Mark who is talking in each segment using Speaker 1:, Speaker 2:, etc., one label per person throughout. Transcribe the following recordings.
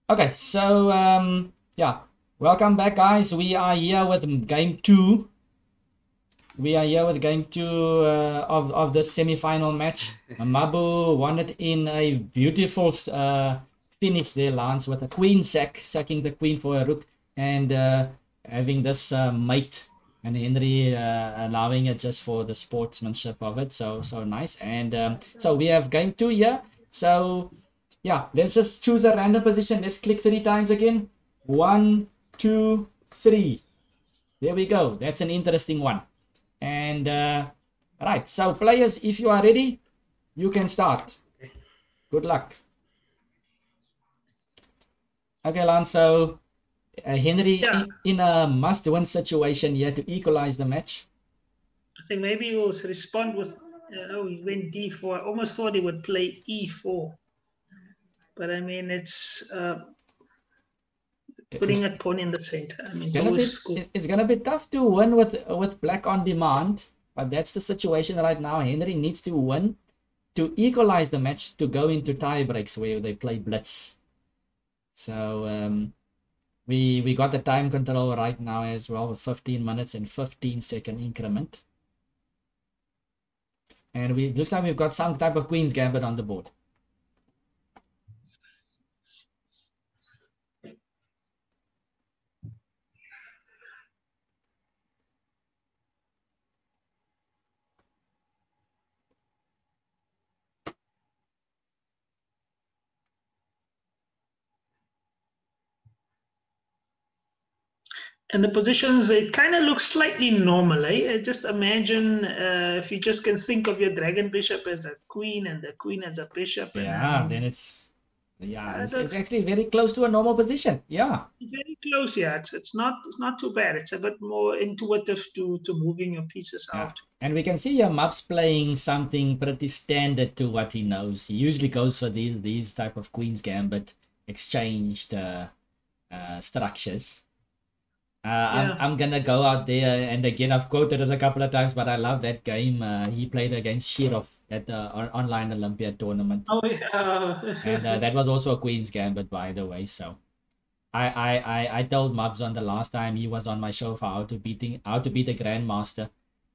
Speaker 1: Okay, so yeah, welcome back, guys. We are here with game two. We are here with game two of the semi-final match. Mabu won it in a beautiful finish there, Lance, with a queen sacking the queen for a rook, and having this mate, and Henry allowing it just for the sportsmanship of it. So nice. And so we have game two here. So yeah, let's just choose a random position. Let's click 3 times again. 1, 2, 3. There we go. That's an interesting one. And right, so players, if you are ready, you can start. Good luck. Okay, Lance. So Henry,
Speaker 2: Yeah,
Speaker 1: in a must-win situation here to equalize the match.
Speaker 2: I think maybe he will respond with, he went D4. I almost thought he would play E4. But I mean, it's putting
Speaker 1: It's
Speaker 2: a pawn in the center. I mean, it's
Speaker 1: gonna
Speaker 2: always
Speaker 1: be
Speaker 2: good.
Speaker 1: it's gonna be tough to win with black on demand, but that's the situation right now. Henry needs to win to equalize the match to go into tie breaks where they play blitz. So we got the time control right now as well with 15 minutes and 15-second increment. And we looks like we've got some type of Queen's Gambit on the board.
Speaker 2: And the positions, it kind of looks slightly normal. Just imagine if you just can think of your dragon bishop as a queen and the queen as a bishop. And I
Speaker 1: Yeah, then
Speaker 2: mean,
Speaker 1: it's
Speaker 2: that's
Speaker 1: actually very close to a normal position. Yeah.
Speaker 2: very close. Yeah, it's not too bad. It's a bit more intuitive to moving your pieces
Speaker 1: Yeah.
Speaker 2: out.
Speaker 1: And we can see Map's playing something pretty standard to what he knows. He usually goes for these type of Queen's Gambit exchanged structures.
Speaker 2: Yeah.
Speaker 1: I'm gonna go out there, and again I've quoted it a couple of times, but I love that game. He played against Shirov at the online Olympiad tournament,
Speaker 2: Oh
Speaker 1: and
Speaker 2: yeah.
Speaker 1: that was also a Queen's Gambit, by the way. So I told Mubs on the last time he was on my show for how to beat a grandmaster.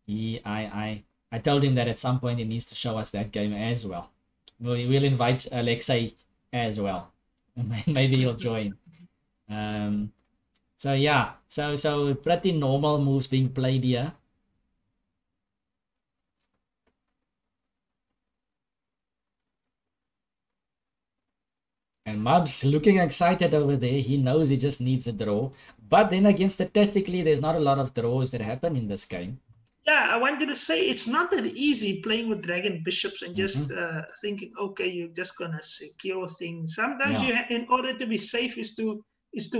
Speaker 1: I told him that at some point he needs to show us that game as well. We'll invite Alexei as well. Maybe he'll join. Um, so yeah, so pretty normal moves being played here. And Mubs looking excited over there. He knows he just needs a draw. But then again, statistically, there's not a lot of draws that happen in this game.
Speaker 2: Yeah, I wanted to say it's not that easy playing with dragon bishops and just
Speaker 1: Hmm.
Speaker 2: thinking, okay, you're just gonna secure things. Sometimes
Speaker 1: Yeah.
Speaker 2: in order to be safe, is to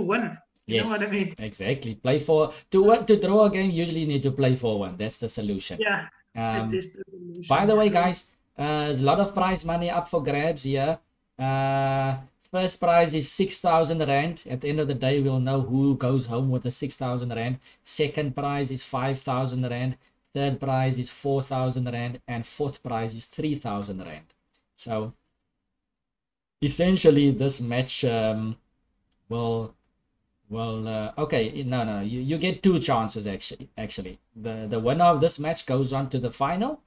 Speaker 2: win. You know what I
Speaker 1: Yes,
Speaker 2: mean?
Speaker 1: exactly. Play for to draw a game. Usually, you need to play for one. That's the solution.
Speaker 2: Yeah, it
Speaker 1: Um,
Speaker 2: is the
Speaker 1: by
Speaker 2: solution.
Speaker 1: the
Speaker 2: Yeah,
Speaker 1: way,
Speaker 2: right.
Speaker 1: guys, there's a lot of prize money up for grabs here. Uh, First prize is 6,000 rand. At the end of the day, we'll know who goes home with the 6,000 rand. Second prize is 5,000 rand. Third prize is 4,000 rand, and fourth prize is 3,000 rand. So essentially, this match will okay, no, you get two chances actually. The winner of this match goes on to the final,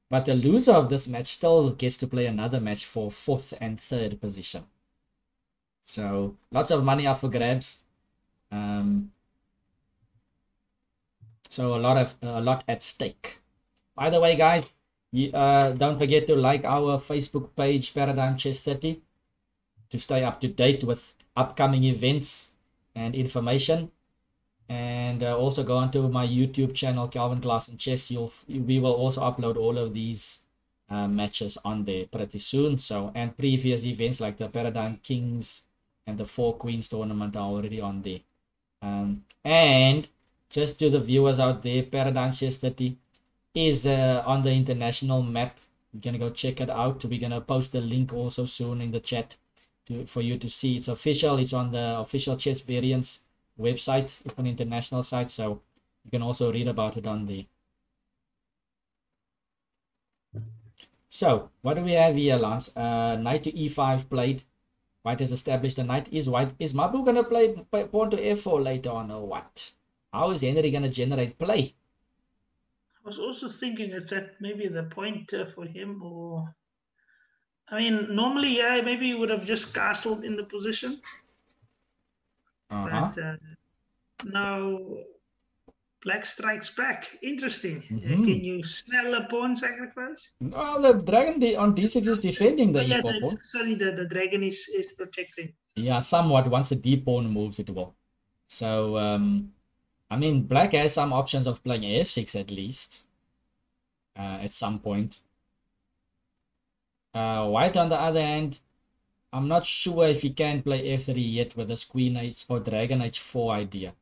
Speaker 1: but the loser of this match still gets to play another match for fourth and third position. So lots of money up for grabs. Um, so a lot at stake. By the way, guys, don't forget to like our Facebook page, Paradigm Chess 30, to stay up to date with upcoming events and information. And also go onto my YouTube channel, Calvin Class and Chess. We will also upload all of these matches on there pretty soon. So, and previous events like the Paradigm Kings and the Four Queens tournament are already on there. And just to the viewers out there, Paradigm Chess 30 is on the international map. You're gonna go check it out. We're gonna post the link also soon in the chat for you to see. It's official. It's on the official Chess Variants website. It's an international site, so you can also read about it on the. So what do we have here, Lance? Knight to e5 played. White has established the knight. Is Mabu gonna play pawn to f4 later on or what? How is Henry gonna generate play?
Speaker 2: I was also thinking, is that maybe the point for him, or I mean, normally, yeah, maybe he would have just castled in the position, but now Black strikes back. Interesting. Can you smell a pawn sacrifice?
Speaker 1: No, the dragon on d6 is defending the e4 pawn.
Speaker 2: Sorry, the dragon is protecting.
Speaker 1: Yeah, somewhat. Once the d pawn moves, it will. So, I mean, black has some options of playing f6 at least. At some point. White, on the other hand, I'm not sure if he can play f3 yet with this queen h or dragon h4 idea.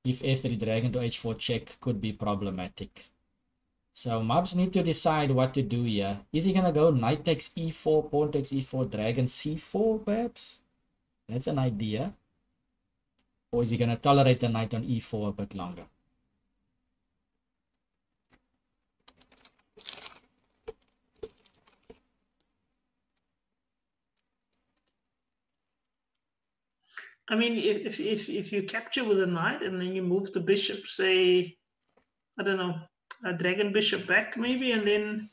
Speaker 1: If f3 dragon to h4 check could be problematic. So Mabs need to decide what to do here. Is he gonna go knight takes e4, pawn takes e4, dragon c4 perhaps? That's an idea. Or is he gonna tolerate the knight on e4 a bit longer?
Speaker 2: I mean, if you capture with a knight and then you move the bishop, say, I don't know, a dragon bishop back maybe, and then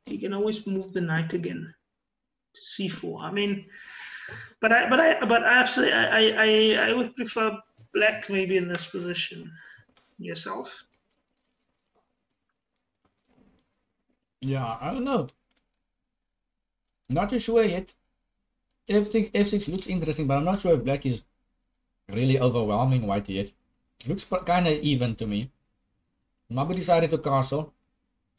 Speaker 2: you can always move the knight again to c4. I mean, but actually I would prefer black maybe in this position. Yourself?
Speaker 1: Yeah, I don't know. Not too sure yet. F6 looks interesting, but I'm not sure if black is really overwhelming white yet. Looks kind of even to me. Mabu decided to castle,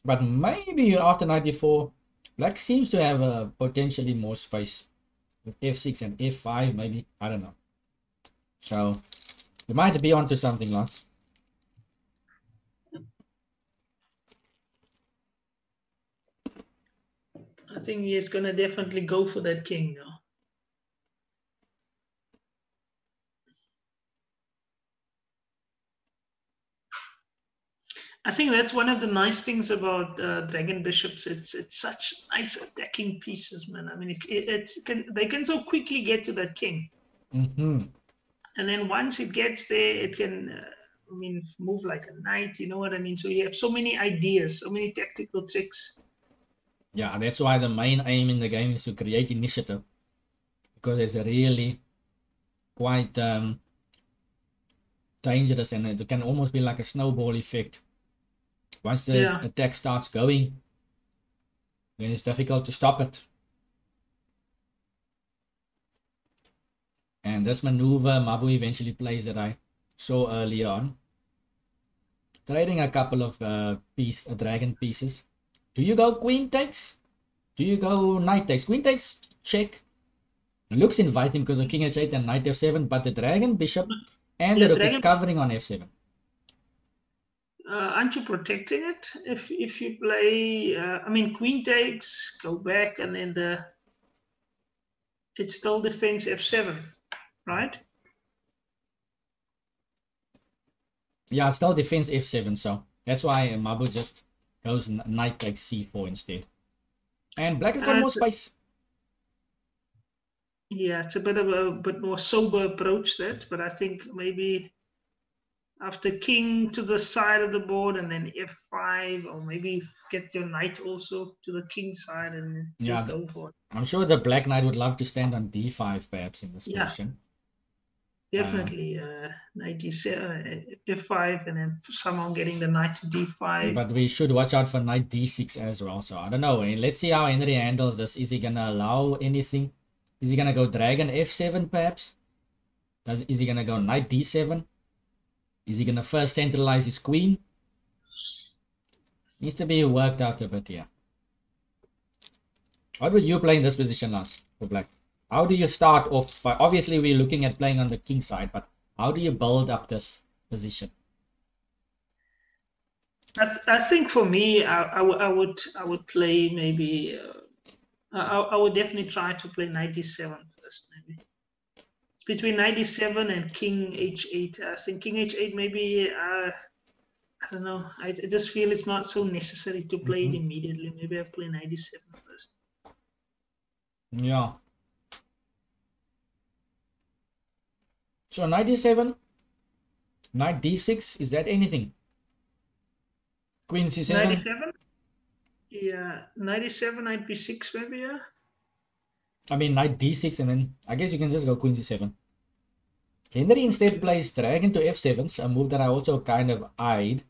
Speaker 1: but maybe after 94, black seems to have potentially more space with f6 and f5 maybe. I don't know. So you might be onto something, Lance.
Speaker 2: I think he's gonna definitely go for that king now. I think that's one of the nice things about dragon bishops. It's such nice attacking pieces, man. I mean, they can so quickly get to that king, and then once it gets there, it can, I mean, move like a knight. You know what I mean? So you have so many ideas, so many tactical tricks.
Speaker 1: Yeah, that's why the main aim in the game is to create initiative, because it's really quite dangerous, and it can almost be like a snowball effect. Once the attack starts going, then it's difficult to stop it. And this maneuver, Mabu eventually plays that I saw earlier on. Trading a couple of dragon pieces. Do you go queen takes? Do you go knight takes? Queen takes, check. Looks inviting because of king h8 and knight f7, but the dragon, bishop, and the rook is covering on f7.
Speaker 2: Aren't you protecting it? If you play, I mean, queen takes, go back, and then it still defends f7, right?
Speaker 1: Yeah, it still defends f7, so that's why Mabu just goes knight takes c4 instead. And black has got more space.
Speaker 2: Yeah, it's a bit more sober approach that, but I think maybe after king to the side of the board and then f5, or maybe get your knight also to the king side and just go for it.
Speaker 1: I'm sure the black knight would love to stand on d5 perhaps in this position.
Speaker 2: Definitely, knight d7, f5, and then somehow getting the knight to d5.
Speaker 1: But we should watch out for knight d6 as well. So I don't know. Let's see how Henry handles this. Is he gonna allow anything? Is he gonna go dragon f7 perhaps? Is he gonna go knight d7? Is he gonna first centralize his queen? Needs to be worked out a bit here. What would you play in this position, Lance, for black? How do you start off? Obviously, we're looking at playing on the king side, but how do you build up this position?
Speaker 2: I think for me, I would play maybe. I would definitely try to play knight d7 first, maybe. It's between knight d7 and king h8. I think king h8 maybe. I don't know. I just feel it's not so necessary to play it immediately. Maybe I play knight d7 first.
Speaker 1: Yeah, So knight d7, knight d6, is that anything? Queen c7?
Speaker 2: 97? Yeah, 97, knight b6 maybe, yeah.
Speaker 1: I mean knight d6 and then I guess you can just go queen c7. Henry instead plays dragon to f7, a move that I also kind of eyed.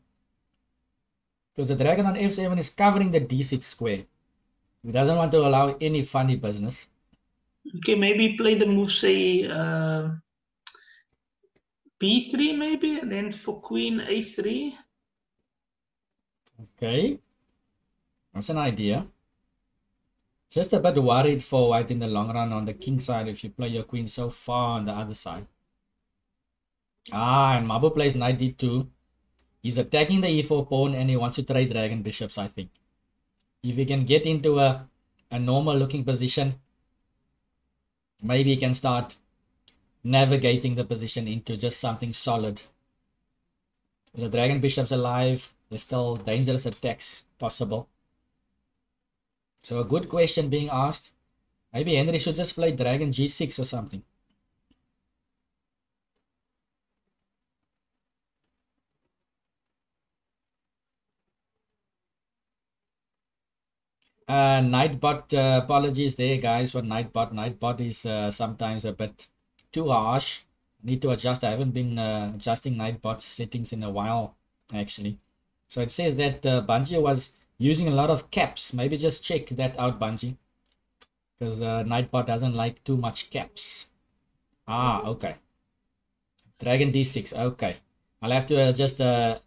Speaker 1: Because the dragon on f7 is covering the d6 square. He doesn't want to allow any funny business.
Speaker 2: Okay, maybe play the move, say, b3 maybe, and then for queen a3.
Speaker 1: Okay. That's an idea. Just a bit worried for white in the long run on the king side if you play your queen so far on the other side. And Mabu plays knight d2. He's attacking the e4 pawn and he wants to trade dragon bishops, I think. If he can get into a normal looking position, maybe he can start navigating the position into just something solid. With the dragon bishops alive, there's still dangerous attacks possible. So a good question being asked. Maybe Henry should just play dragon g6 or something. Nightbot, apologies there guys for Nightbot. Nightbot is sometimes a bit too harsh. Need to adjust. I haven't been adjusting Nightbot's settings in a while actually. So it says that Bungie was using a lot of caps. Maybe just check that out, Bungie, because Nightbot doesn't like too much caps. Okay. Dragon d6. Okay, I'll have to just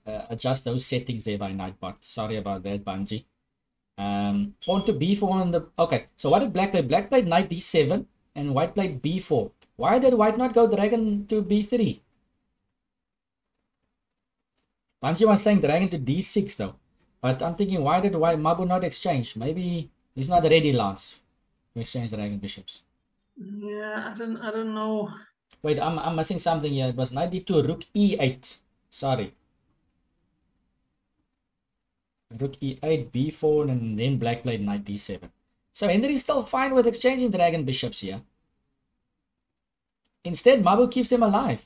Speaker 1: adjust those settings there by Nightbot. Sorry about that, Bungie. Pawn to b4 on the... Okay, so what did black play? Black played knight d7 and white played b4. Why did white not go dragon to b3? Banji was saying dragon to d6 though. But I'm thinking, why did Mabu not exchange? Maybe he's not ready, Lance, to exchange dragon bishops.
Speaker 2: Yeah, I don't know.
Speaker 1: Wait, I'm missing something here. It was knight d2, rook e8. Sorry. Rook e8, b4, and then black played knight d7. So Henry is still fine with exchanging dragon bishops here. Instead, Mabu keeps him alive.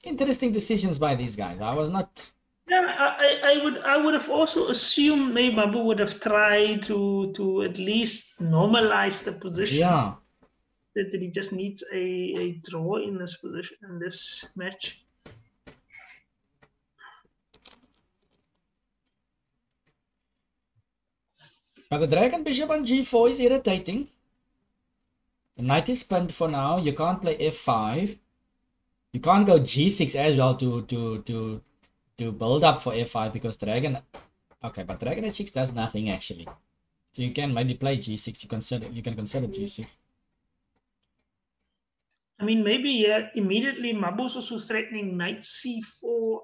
Speaker 1: Interesting decisions by these guys. I was not...
Speaker 2: Yeah, I would have also assumed maybe Mabu would have tried to at least normalize the position.
Speaker 1: Yeah.
Speaker 2: That he just needs a draw in this position, in this match.
Speaker 1: But the dragon bishop on g4 is irritating. The knight is pinned for now. You can't play f5. You can't go g6 as well to build up for f5 because dragon... Okay, but dragon h6 does nothing actually. So you can maybe play g6. You can consider g6.
Speaker 2: I mean, maybe immediately Mabu's also threatening knight c4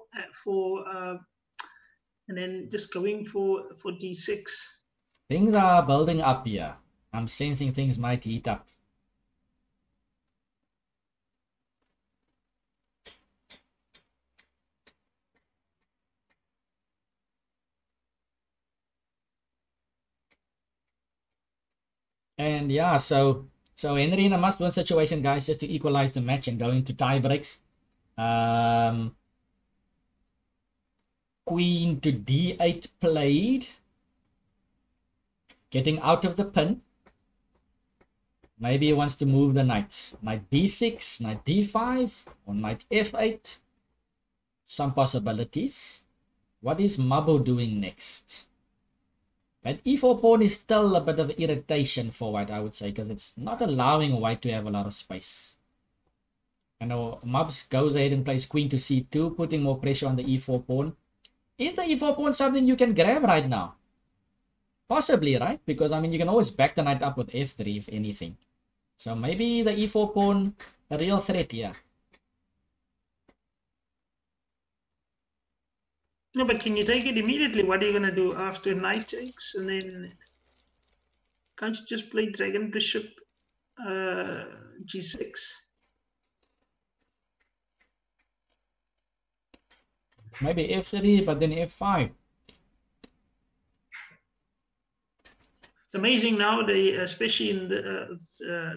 Speaker 2: and then just going for d6.
Speaker 1: Things are building up here. I'm sensing things might heat up. And yeah, so Henry in a must-win situation, guys, just to equalize the match and go into tie breaks. Queen to d8 played. Getting out of the pin. Maybe he wants to move the knight. Knight b6, knight d5, or knight f8. Some possibilities. What is Mabu doing next? That e4 pawn is still a bit of irritation for white, I would say, because it's not allowing white to have a lot of space. And now Mabs goes ahead and plays queen to c2, putting more pressure on the e4 pawn. Is the e4 pawn something you can grab right now? Possibly, right? Because, I mean, you can always back the knight up with f3, if anything. So maybe the e4 pawn, a real threat here.
Speaker 2: No, but can you take it immediately? What are you going to do after knight takes? And then can't you just play dragon bishop g6?
Speaker 1: Maybe f3, but then f5.
Speaker 2: It's amazing now, especially in the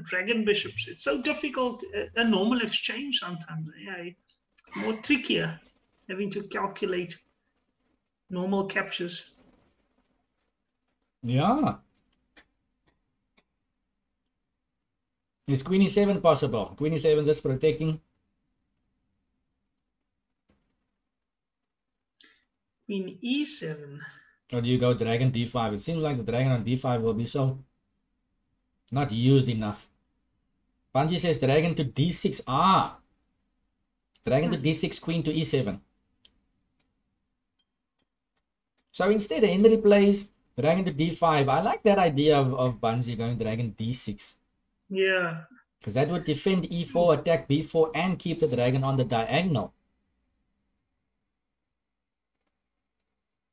Speaker 2: dragon bishops, it's so difficult. A normal exchange sometimes, yeah, more trickier, having to calculate normal captures.
Speaker 1: Yeah. Is queen e7 possible? Queen e7 just protecting.
Speaker 2: Queen e7.
Speaker 1: Or do you go dragon d5? It seems like the dragon on d5 will be so not used enough. Bungie says dragon to d6. Ah, dragon to d6, queen to e7. So instead, Henry plays dragon to d5. I like that idea of Bungie going dragon d6.
Speaker 2: Yeah.
Speaker 1: Because that would defend e4, attack b4, and keep the dragon on the diagonal.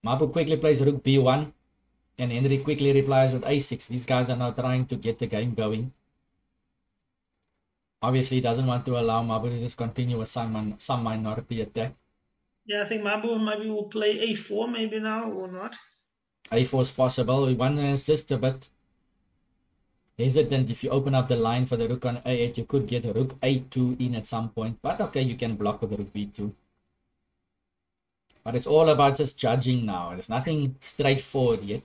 Speaker 1: Mabu quickly plays rook b1. And Henry quickly replies with a6. These guys are now trying to get the game going. Obviously, he doesn't want to allow Mabu to just continue with some minority attack.
Speaker 2: Yeah, I think Mabu maybe will play a4 maybe now or not.
Speaker 1: A4 is possible. One is just a bit hesitant. If you open up the line for the rook on a8, you could get a rook a2 in at some point. But okay, you can block with rook b2. But it's all about just judging now. There's nothing straightforward yet.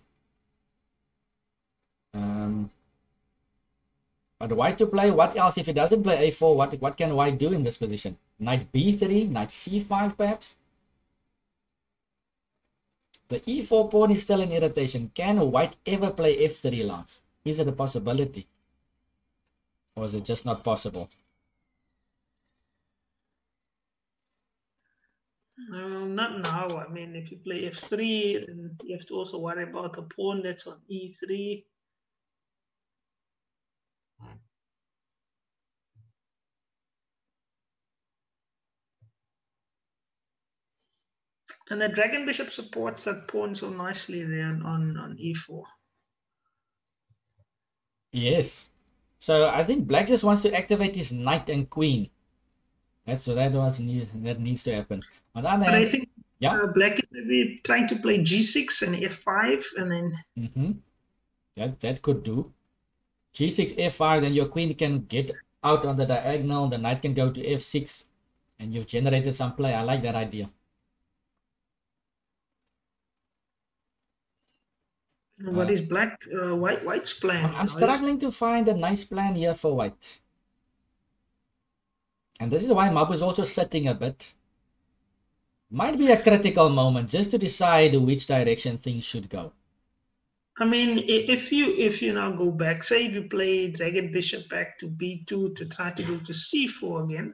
Speaker 1: But white to play, what else? If he doesn't play a4, what can white do in this position? Knight b3, knight c5 perhaps? The e4 pawn is still an irritation. Can white ever play f3, Lance? Is it a possibility? Or is it just not possible?
Speaker 2: Not now. I mean, if you play f3, then you have to also worry about the pawn that's on e3. And the dragon bishop supports that pawn so nicely there on e4.
Speaker 1: Yes. So I think black just wants to activate his knight and queen. That needs to happen. On the other hand,
Speaker 2: I think black is maybe trying to play g6 and f5 and then...
Speaker 1: That could do. g6, f5, then your queen can get out on the diagonal. The knight can go to f6. And you've generated some play. I like that idea.
Speaker 2: What is black? White's plan?
Speaker 1: I'm struggling to find a nice plan here for white. And this is why Mabu is also sitting a bit. Might be a critical moment just to decide which direction things should go.
Speaker 2: I mean, if you now go back, say if you play dragon bishop back to b2 to try to go to c4 again.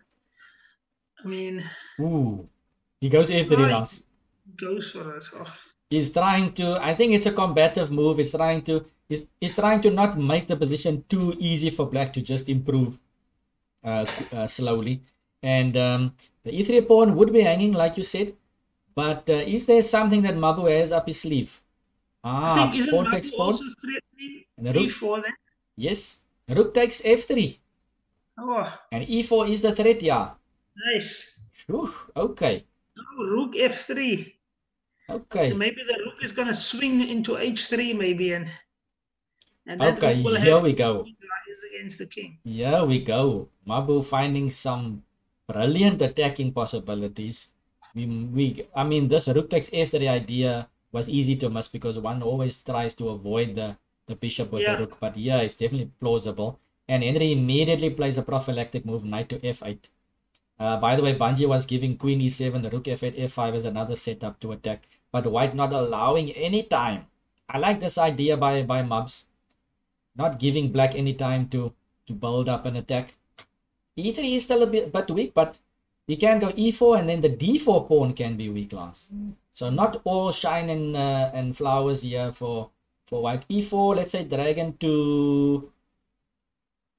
Speaker 2: I mean...
Speaker 1: Ooh. He goes f3 Lance.
Speaker 2: Goes for it. Oh.
Speaker 1: He's trying to, I think it's a combative move. He's trying to not make the position too easy for black to just improve slowly. And the e3 pawn would be hanging, like you said. But is there something that Mabu has up his sleeve?
Speaker 2: I think
Speaker 1: pawn takes pawn. And the rook,
Speaker 2: e4 then?
Speaker 1: Yes. Rook takes f3.
Speaker 2: Oh.
Speaker 1: And e4 is the threat, yeah.
Speaker 2: Nice.
Speaker 1: Whew, okay.
Speaker 2: Oh, rook f3.
Speaker 1: Okay.
Speaker 2: So maybe the rook is going to swing into h3 maybe. And
Speaker 1: that okay, here we go.
Speaker 2: Against the king.
Speaker 1: Here we go. Mabu finding some brilliant attacking possibilities. I mean, this rook takes f3 idea was easy to miss because one always tries to avoid the bishop with the rook. But yeah, it's definitely plausible. And Henry immediately plays a prophylactic move, knight to f8. By the way, Bungie was giving queen e7, the rook f8, f5 as another setup to attack. But white not allowing any time. I like this idea by Mubs. Not giving black any time to build up an attack. e3 is still a bit weak, but he can go e4 and then the d4 pawn can be weak, Lance. So not all shine and flowers here for white. e4, let's say dragon to,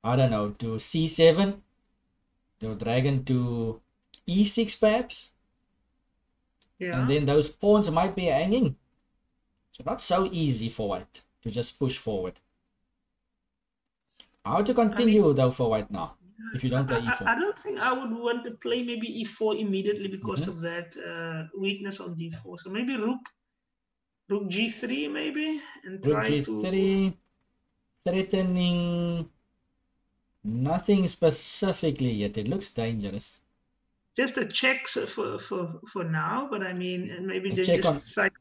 Speaker 1: I don't know, to c7. The dragon to e6 perhaps. Yeah. And then those pawns might be hanging. So not so easy for white to just push forward. How to continue though for white now? If you don't play e4.
Speaker 2: I don't think I would want to play maybe e4 immediately because of that weakness on d4. So maybe rook g3 maybe and
Speaker 1: rook g3. threatening nothing specifically yet. It looks dangerous.
Speaker 2: Just a check for now, but I mean, and maybe
Speaker 1: A
Speaker 2: then
Speaker 1: check
Speaker 2: just
Speaker 1: on.
Speaker 2: like,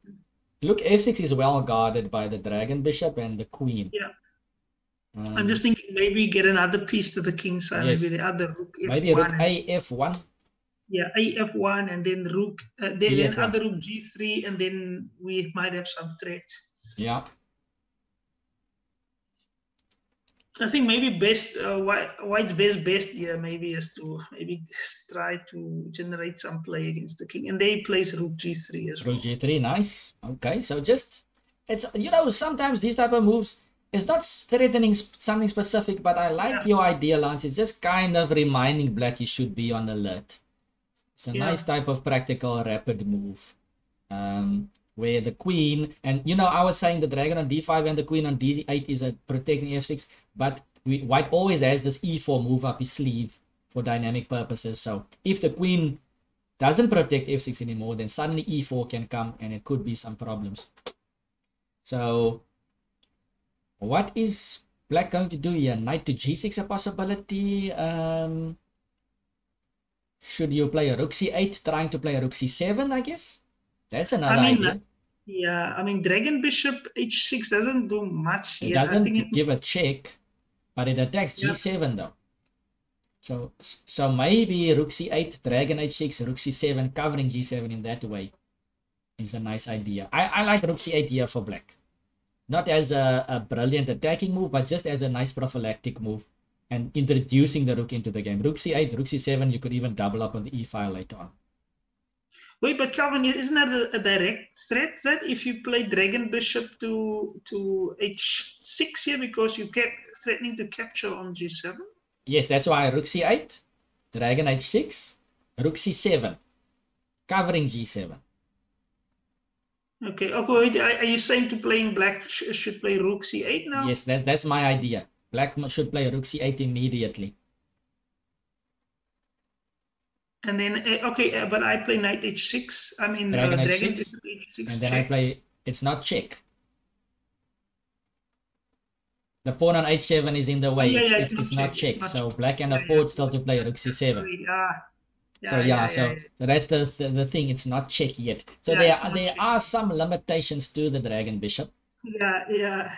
Speaker 1: Look, f6 is well guarded by the dragon bishop and the queen.
Speaker 2: yeah. I'm just thinking maybe get another piece to the king side,
Speaker 1: yes.
Speaker 2: maybe the other rook f1.
Speaker 1: Maybe rook a f1.
Speaker 2: Yeah, a f1 and then rook, then other rook g3, and then we might have some threats.
Speaker 1: Yeah.
Speaker 2: I think maybe best white's best here maybe is to maybe try to generate some play against the king, and they plays rook g3 as well.
Speaker 1: Rook g3, nice. Okay, so just it's sometimes these type of moves is not threatening something specific, but I like your idea, Lance. It's just kind of reminding black he should be on alert. It's a nice type of practical rapid move. Where the queen, and I was saying the dragon on d5 and the queen on d8 is a protecting f6, but white always has this e4 move up his sleeve for dynamic purposes. So if the queen doesn't protect f6 anymore, then suddenly e4 can come and it could be some problems. So what is black going to do here? Knight to g6 a possibility? Should you play a rook c8 trying to play a rook c7, I guess? That's another idea.
Speaker 2: Yeah, I mean, dragon bishop h6 doesn't do much
Speaker 1: yet. It doesn't give a check, but it attacks g7 though. So maybe rook c8, dragon h6, rook c7, covering g7 in that way is a nice idea. I like rook c8 here for black. Not as a brilliant attacking move, but just as a nice prophylactic move and introducing the rook into the game. Rook c8, rook c7, you could even double up on the e file later on.
Speaker 2: Wait, but Calvin, isn't that a direct threat that if you play dragon bishop to h6 here because you kept threatening to capture on g7?
Speaker 1: Yes, that's why rook c8, dragon h6, rook c7, covering g7.
Speaker 2: Okay, wait, are you saying to playing black should play rook c8 now?
Speaker 1: Yes, that's my idea. Black should play rook c8 immediately.
Speaker 2: And then, but I play knight h6. I mean,
Speaker 1: dragon
Speaker 2: h6.
Speaker 1: And then check. I play, it's not check. The pawn on h7 is in the way. It's not check. So black can afford still to play rook c7. So that's the thing. It's not check yet. So there are some limitations to the dragon bishop.
Speaker 2: Yeah.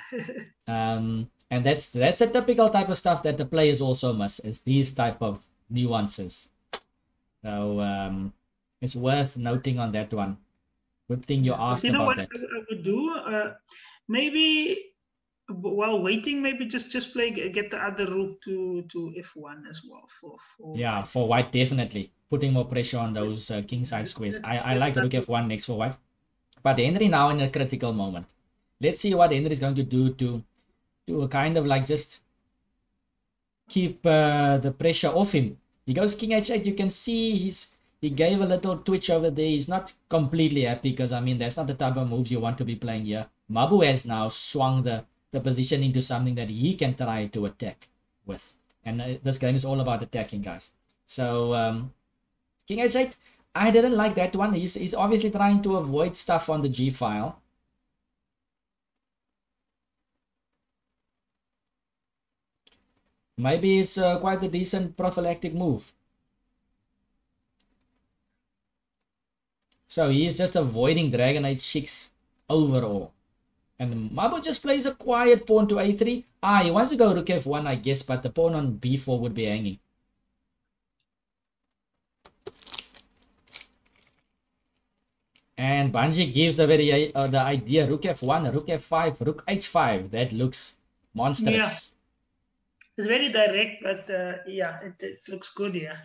Speaker 1: And that's a typical type of stuff that the players also miss, is these type of nuances. So it's worth noting on that one. Good thing you asked about that.
Speaker 2: You know what I would do? Maybe while waiting, maybe just get the other rook to f1 as well
Speaker 1: for white, definitely putting more pressure on those kingside squares. I like rook f1 next for white, but Henry now in a critical moment. Let's see what Henry is going to do to kind of like just keep the pressure off him. He goes king h8. You can see he gave a little twitch over there. He's not completely happy because, I mean, that's not the type of moves you want to be playing here. Mabu has now swung the position into something that he can try to attack with. And this game is all about attacking, guys. So king h8, I didn't like that one. He's obviously trying to avoid stuff on the g file. Maybe it's quite a decent prophylactic move. So he's just avoiding dragon h6 overall. And Mabu just plays a quiet pawn to a3. He wants to go rook f1, I guess, but the pawn on b4 would be hanging. And Banji gives the idea rook f1, rook f5, rook h5. That looks monstrous.
Speaker 2: Yeah. It's very direct, but it looks good, yeah.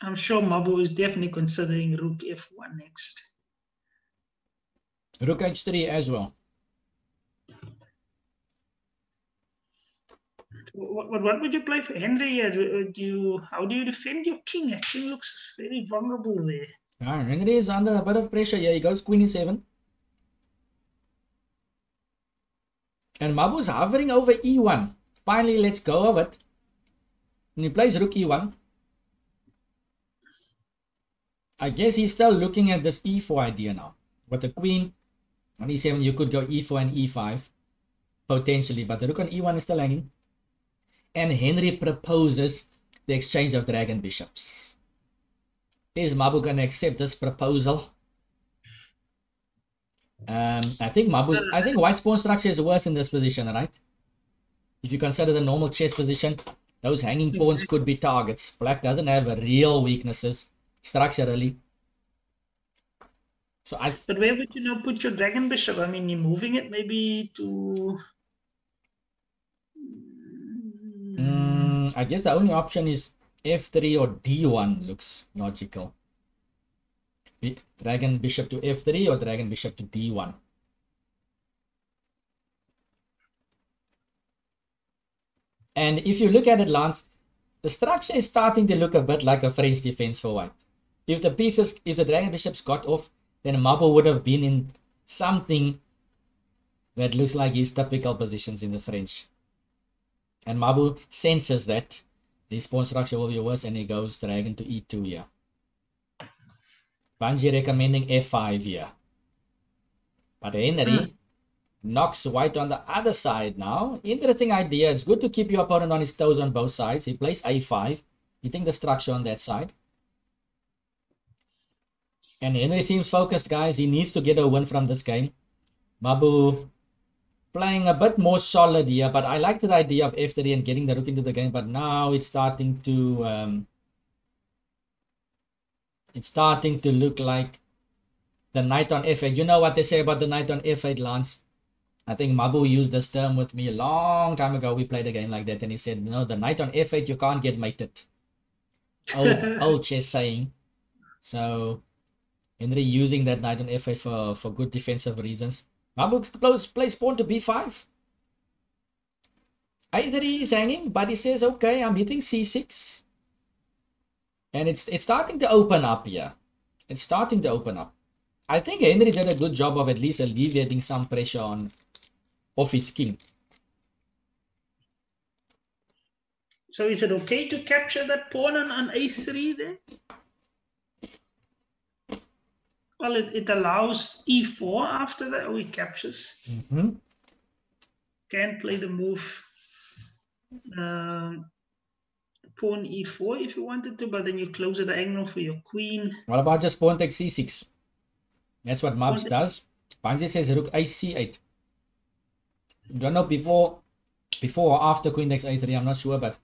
Speaker 2: I'm sure Mabu is definitely considering rook f1 next.
Speaker 1: Rook h3 as well.
Speaker 2: What would you play for Henry? How do you defend your king? Your king looks very vulnerable there.
Speaker 1: Henry is under a bit of pressure here. He goes queen e7. And Mabu's hovering over e1. Finally, let's go of it. And he plays rook e1. I guess he's still looking at this e4 idea now. With the queen on e7, you could go e4 and e5 potentially, but the rook on e1 is still hanging. And Henry proposes the exchange of dragon bishops. Is Mabu going to accept this proposal? I think White's pawn structure is worse in this position, right? If you consider the normal chess position, those hanging pawns could be targets. Black doesn't have real weaknesses structurally. So
Speaker 2: But where would you now put your dragon bishop? I mean, you're moving it maybe to.
Speaker 1: I guess the only option is f3 or d1 looks logical. Dragon bishop to f3 or dragon bishop to d1. And if you look at it, Lance, the structure is starting to look a bit like a French defense for white. If the dragon bishops got off, then Mabo would have been in something that looks like his typical positions in the French. And Mabu senses that this pawn structure will be worse, and he goes dragon to e2 here. Banji recommending f5 here. But Henry knocks white on the other side now. Interesting idea. It's good to keep your opponent on his toes on both sides. He plays a5, hitting the structure on that side. And Henry seems focused, guys. He needs to get a win from this game. Mabu playing a bit more solid here, but I like the idea of f3 and getting the rook into the game, but now it's starting to look like the knight on f8. You know what they say about the knight on f8, Lance? I think Mabu used this term with me a long time ago. We played a game like that, and he said, no, the knight on f8, you can't get mated. Old chess saying. So Henry using that knight on f8 for good defensive reasons. Mabu plays pawn to b5. A3 is hanging, but he says, okay, I'm hitting c6. And it's starting to open up here. It's starting to open up. I think Henry did a good job of at least alleviating some pressure off his king.
Speaker 2: So is it okay to capture that pawn on a3 there? Well, it allows e4 after that. Oh, he captures. Can play the move pawn e4 if you wanted to, but then you close the diagonal for your queen.
Speaker 1: What about just pawn takes c6? That's what Mabs does. Panzi says rook ac8. Don't know before or after queen takes a3, I'm not sure, but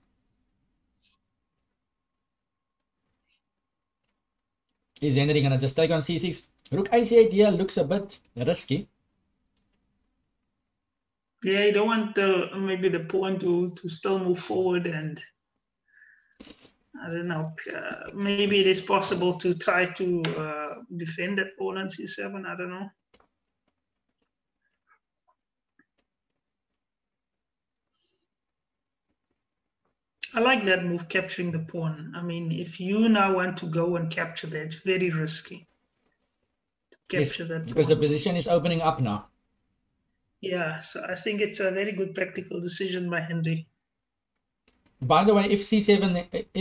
Speaker 1: is Henry gonna just take on c6? Rook ac8 here looks a bit risky.
Speaker 2: Yeah, you don't want maybe the pawn to still move forward, and I don't know. Maybe it is possible to try to defend that pawn on c7. I don't know. I like that move, capturing the pawn. I mean, if you now want to go and capture that, it's very risky. Capture that
Speaker 1: because
Speaker 2: pawn.
Speaker 1: the position is opening up now.
Speaker 2: Yeah, so I think it's a very good practical decision by Henry.
Speaker 1: By the way, if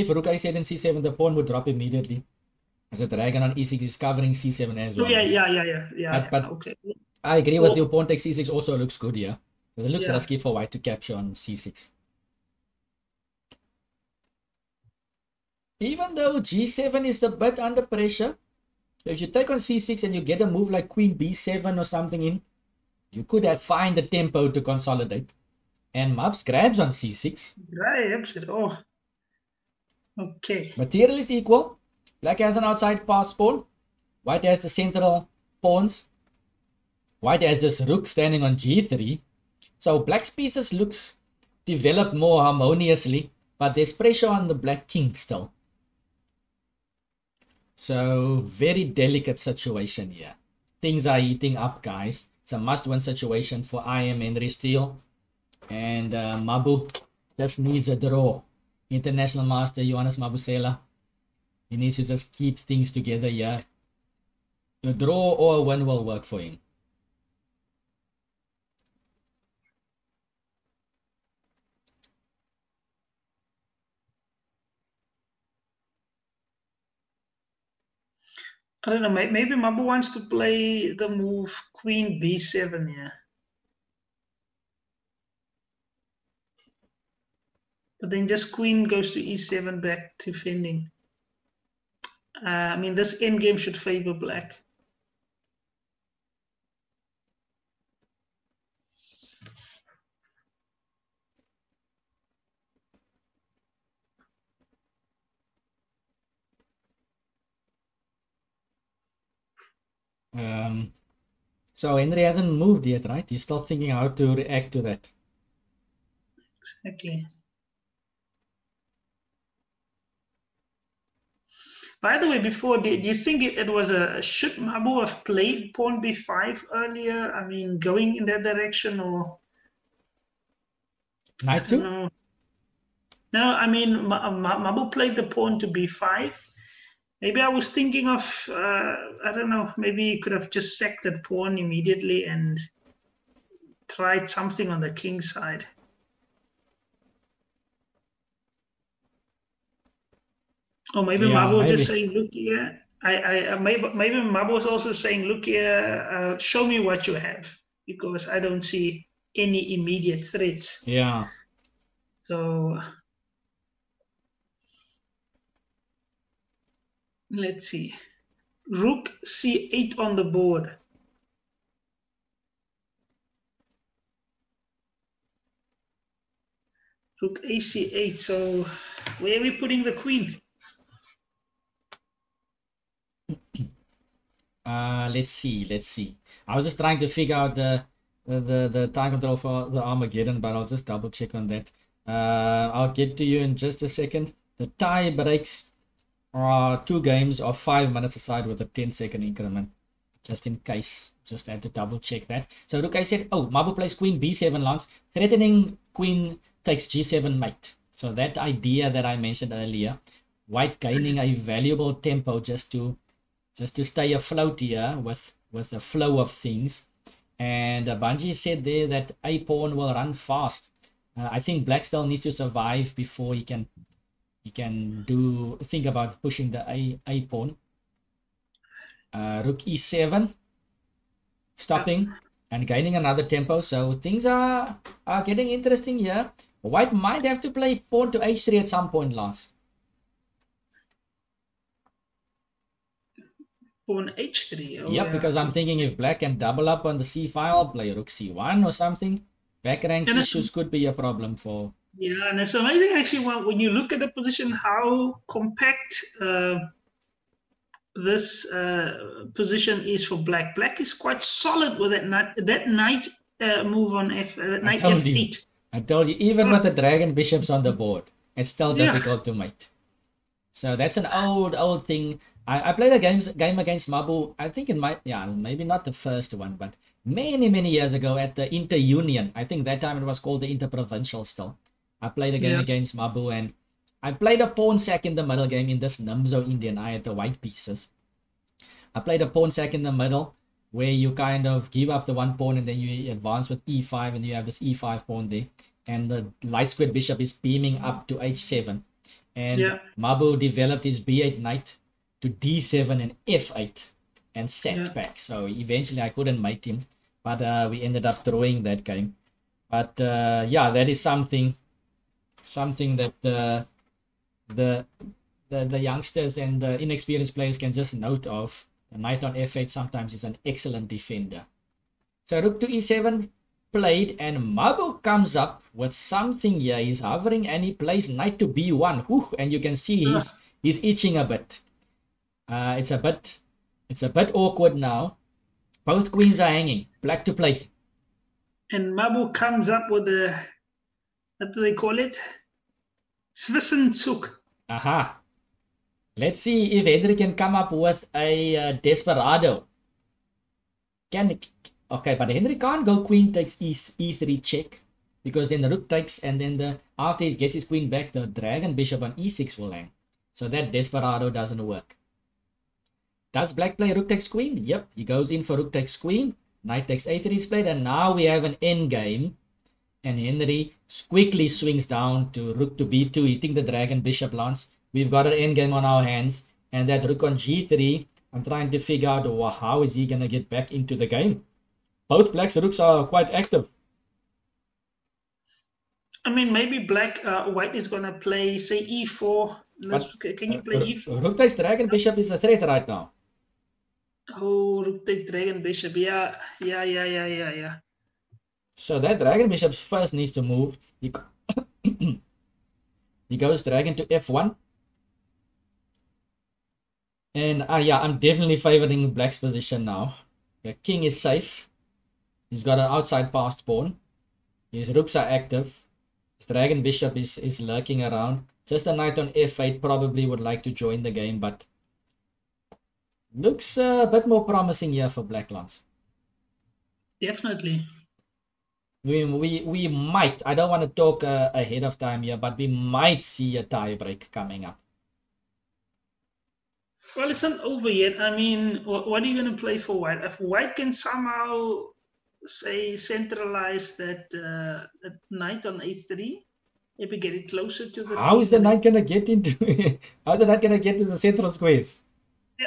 Speaker 1: rook a7 and c7, the pawn would drop immediately. As the dragon on e6 is covering c7 as well.
Speaker 2: Oh, yeah.
Speaker 1: But
Speaker 2: okay.
Speaker 1: I agree with you. Pawn takes c6 also looks good here. Because it looks
Speaker 2: Yeah.
Speaker 1: risky for white to capture on c6. Even though g7 is a bit under pressure, if you take on c6 and you get a move like queen b7 or something in, you could find the tempo to consolidate. And Mabs grabs on c6.
Speaker 2: Grabs it. Oh. Okay.
Speaker 1: Material is equal. Black has an outside pass pawn. White has the central pawns. White has this rook standing on g3. So black's pieces looks developed more harmoniously, but there's pressure on the black king still. So very delicate situation here. Things are heating up, guys. It's a must-win situation for IM Henry Steele. And Mabu just needs a draw. International master Johannes Mabusela. He needs to just keep things together here. A draw or a win will work for him.
Speaker 2: I don't know. Maybe Mabu wants to play the move Queen B7 here. But then just Queen goes to E7 back defending. I mean, this endgame should favor black.
Speaker 1: So Henry hasn't moved yet, right? He's still thinking how to react to that.
Speaker 2: Exactly. By the way, before, do you think it was should Mabu have played pawn b5 earlier? I mean, going in that direction, or
Speaker 1: Knight 2?
Speaker 2: no? No, I mean, Mabu played the pawn to b5. Maybe I was thinking of, I don't know, maybe he could have just sacked that pawn immediately and tried something on the king side. Or maybe Mabu was just saying, look here, maybe Mabu was also saying, look here, show me what you have, because I don't see any immediate threats.
Speaker 1: Yeah.
Speaker 2: So let's see. Rook c8 on the board. Rook ac8. So where are we putting the queen?
Speaker 1: Let's see. I was just trying to figure out the time control for the Armageddon, but I'll just double check on that. I'll get to you in just a second. The tie breaks are 2 games of 5 minutes aside with a 10-second increment, just in case. Just had to double check that. So Rook said, oh, Mabu plays queen b7 lance, threatening queen takes g7 mate. So that idea that I mentioned earlier, white gaining a valuable tempo just to stay afloat here with the flow of things. And Bungie said there that a pawn will run fast. I think black still needs to survive before he can think about pushing the a pawn. Rook e7, stopping and gaining another tempo. So things are getting interesting here. White might have to play pawn to h3 at some point, Lance.
Speaker 2: Pawn h3.
Speaker 1: Oh, yep, because I'm thinking if black can double up on the c file, play rook c1 or something. Back rank issues could be a problem for.
Speaker 2: Yeah, and it's amazing actually when you look at the position how compact this position is for black. Black is quite solid with that knight move on knight f8.
Speaker 1: I told you, even with the dragon bishops on the board, it's still difficult to mate. So that's an old thing. I played a game against Mabu, I think maybe not the first one, but many years ago at the Inter-Union. I think that time it was called the Inter-Provincial still. I played a game against Mabu, and I played a pawn sack in the middle game in this Nimzo Indian. I had the white pieces. I played a pawn sack in the middle where you kind of give up the one pawn and then you advance with e5 and you have this e5 pawn there. And the light squared bishop is beaming up to h7. And Mabu developed his b8 knight to d7 and f8 and sat back. So eventually I couldn't mate him, but we ended up throwing that game. But that is something that the youngsters and the inexperienced players can just note of. The knight on f8 sometimes is an excellent defender. So rook to e7 played, and Mabu comes up with something here. He's hovering and he plays knight to b1. Whew, and you can see he's itching a bit. It's a bit awkward now. Both queens are hanging. Black to play.
Speaker 2: And Mabu comes up with what do they call it? Zwischenzug.
Speaker 1: Aha. Let's see if Henry can come up with a desperado. Okay, but Henry can't go queen takes e3 check, because then the rook takes, and then after he gets his queen back, the dragon bishop on e6 will hang. So that desperado doesn't work. Does black play rook takes queen? Yep, he goes in for rook takes queen. Knight takes a3 is played, and now we have an endgame. And Henry quickly swings down to rook to b2, hitting the dragon bishop lance. We've got an endgame on our hands, and that rook on g3 I'm trying to figure out how is he going to get back into the game. Both black's rooks are quite active.
Speaker 2: I mean, maybe white is going to play, say, e4. Can you play e4?
Speaker 1: Rook takes dragon bishop is a threat right now.
Speaker 2: Oh, rook takes dragon bishop. Yeah.
Speaker 1: So that dragon bishop first needs to move. He goes dragon to f1. And yeah, I'm definitely favoring black's position now. The king is safe. He's got an outside passed pawn. His rooks are active. His dragon bishop is lurking around. Just a knight on f8 probably would like to join the game, but looks a bit more promising here for black, Lance.
Speaker 2: Definitely.
Speaker 1: We might, I don't want to talk ahead of time here, but we might see a tie break coming up.
Speaker 2: Well, it's not over yet. I mean, what are you going to play for white? If white can somehow, say, centralize that knight on a3, maybe get it closer to the
Speaker 1: How is the knight going to get into how's the knight going to get to the central squares?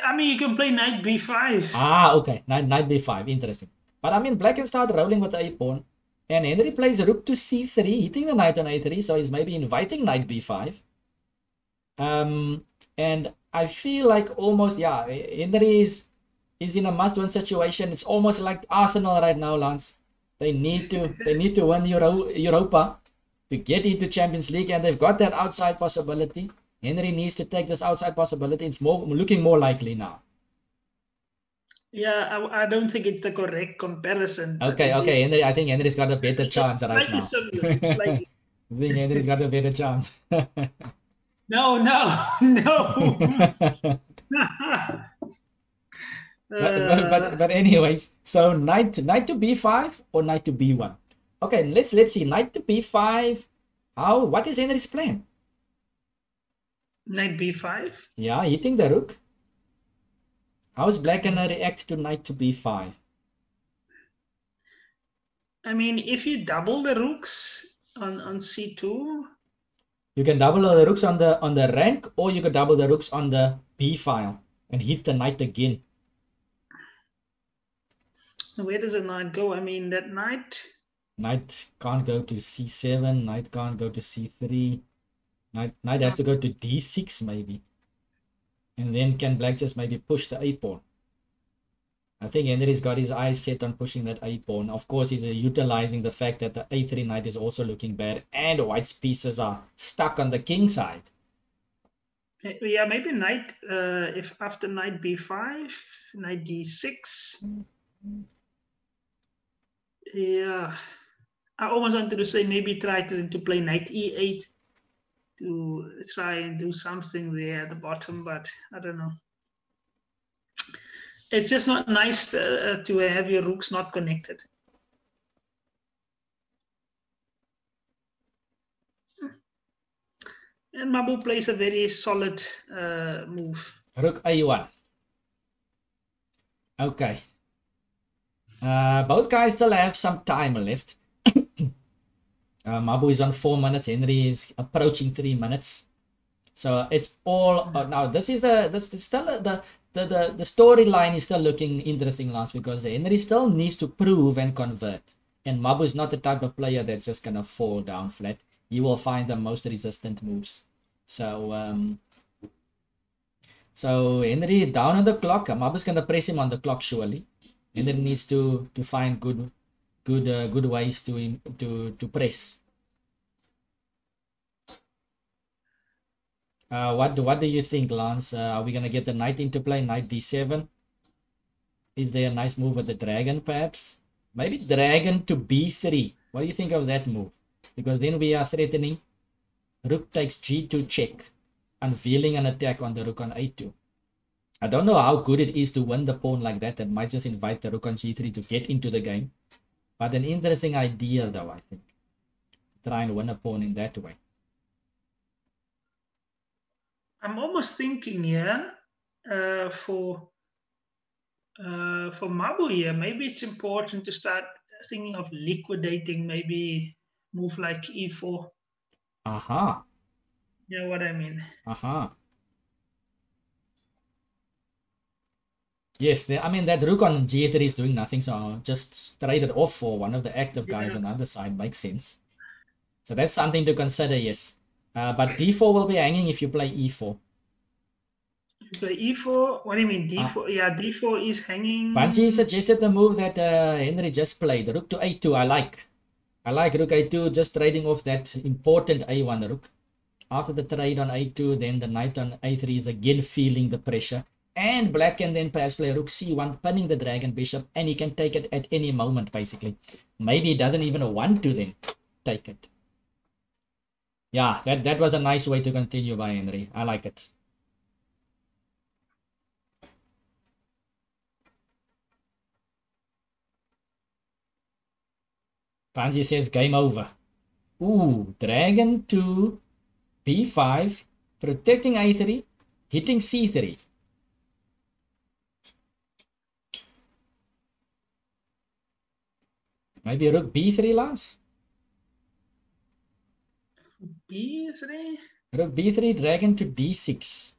Speaker 2: I mean, you can play knight b5.
Speaker 1: Ah, okay. Knight b5. Interesting. But I mean, black can start rolling with a pawn. And Henry plays rook to c3, hitting the knight on a3, so he's maybe inviting knight b5. And I feel like almost, yeah, Henry is in a must-win situation. It's almost like Arsenal right now, Lance. They need to win Europa to get into Champions League, and they've got that outside possibility. Henry needs to take this outside possibility. It's looking more likely now.
Speaker 2: Yeah, I don't think it's the correct comparison.
Speaker 1: Okay. Henry, I think Henry's got a better chance right now. I think Henry's got a better chance.
Speaker 2: No.
Speaker 1: but anyways, so knight to b5 or knight to b1. Okay, let's see. Knight to b5. What is Henry's plan?
Speaker 2: Knight b5.
Speaker 1: Yeah, hitting the rook. How is black gonna react to knight to b5?
Speaker 2: I mean, if you double the rooks on c2,
Speaker 1: you can double the rooks on the rank, or you can double the rooks on the b file and hit the knight again.
Speaker 2: Where does the knight go? I mean, that knight
Speaker 1: can't go to c7. Knight can't go to c3. Knight has to go to d6 maybe. And then can black just maybe push the a pawn? I think Henry's got his eyes set on pushing that a pawn. Of course, he's utilizing the fact that the a3 knight is also looking bad, and white's pieces are stuck on the king side.
Speaker 2: Yeah, maybe knight. If after knight b5, knight d6. Yeah, I almost wanted to say maybe try to play knight e8 to try and do something there at the bottom, but I don't know. It's just not nice to have your rooks not connected. And Mabu plays a very solid move.
Speaker 1: Rook a1. Okay. Both guys still have some time left. Mabu is on 4 minutes. Henry is approaching 3 minutes. So it's all now. This is still the storyline is still looking interesting, Lance, because Henry still needs to prove and convert. And Mabu is not the type of player that's just gonna fall down flat. He will find the most resistant moves. So Henry down on the clock. Mabu's gonna press him on the clock surely. Henry needs to find good ways to press. What do you think, Lance? Are we gonna get the knight into play? Knight d7. Is there a nice move with the dragon, perhaps? Maybe dragon to b3. What do you think of that move? Because then we are threatening rook takes g2 check, unveiling an attack on the rook on a2. I don't know how good it is to win the pawn like that. That might just invite the rook on g3 to get into the game. But an interesting idea, though, I think. Try and win a pawn in that way.
Speaker 2: I'm almost thinking here for Mabu here, maybe it's important to start thinking of liquidating, maybe move like e4.
Speaker 1: Aha.
Speaker 2: You know what I mean?
Speaker 1: Aha. Yes, I mean, that rook on g3 is doing nothing, so just trade it off for one of the active guys on the other side. Makes sense. So that's something to consider, yes. But d4 will be hanging if you play e4.
Speaker 2: The e4, what do you mean? D4, yeah, D4 is hanging.
Speaker 1: Bungie suggested the move that Henry just played, rook to a2. I like rook a2, just trading off that important a1 rook. After the trade on a2, then the knight on a3 is again feeling the pressure. And black can then perhaps play rook c1, pinning the dragon bishop, and he can take it at any moment, basically. Maybe he doesn't even want to then take it. Yeah, that was a nice way to continue by Henry. I like it. Panji says game over. Ooh, dragon to b5, protecting a3, hitting c3. Maybe rook b3 last?
Speaker 2: B3?
Speaker 1: Rook b3, dragon to d6.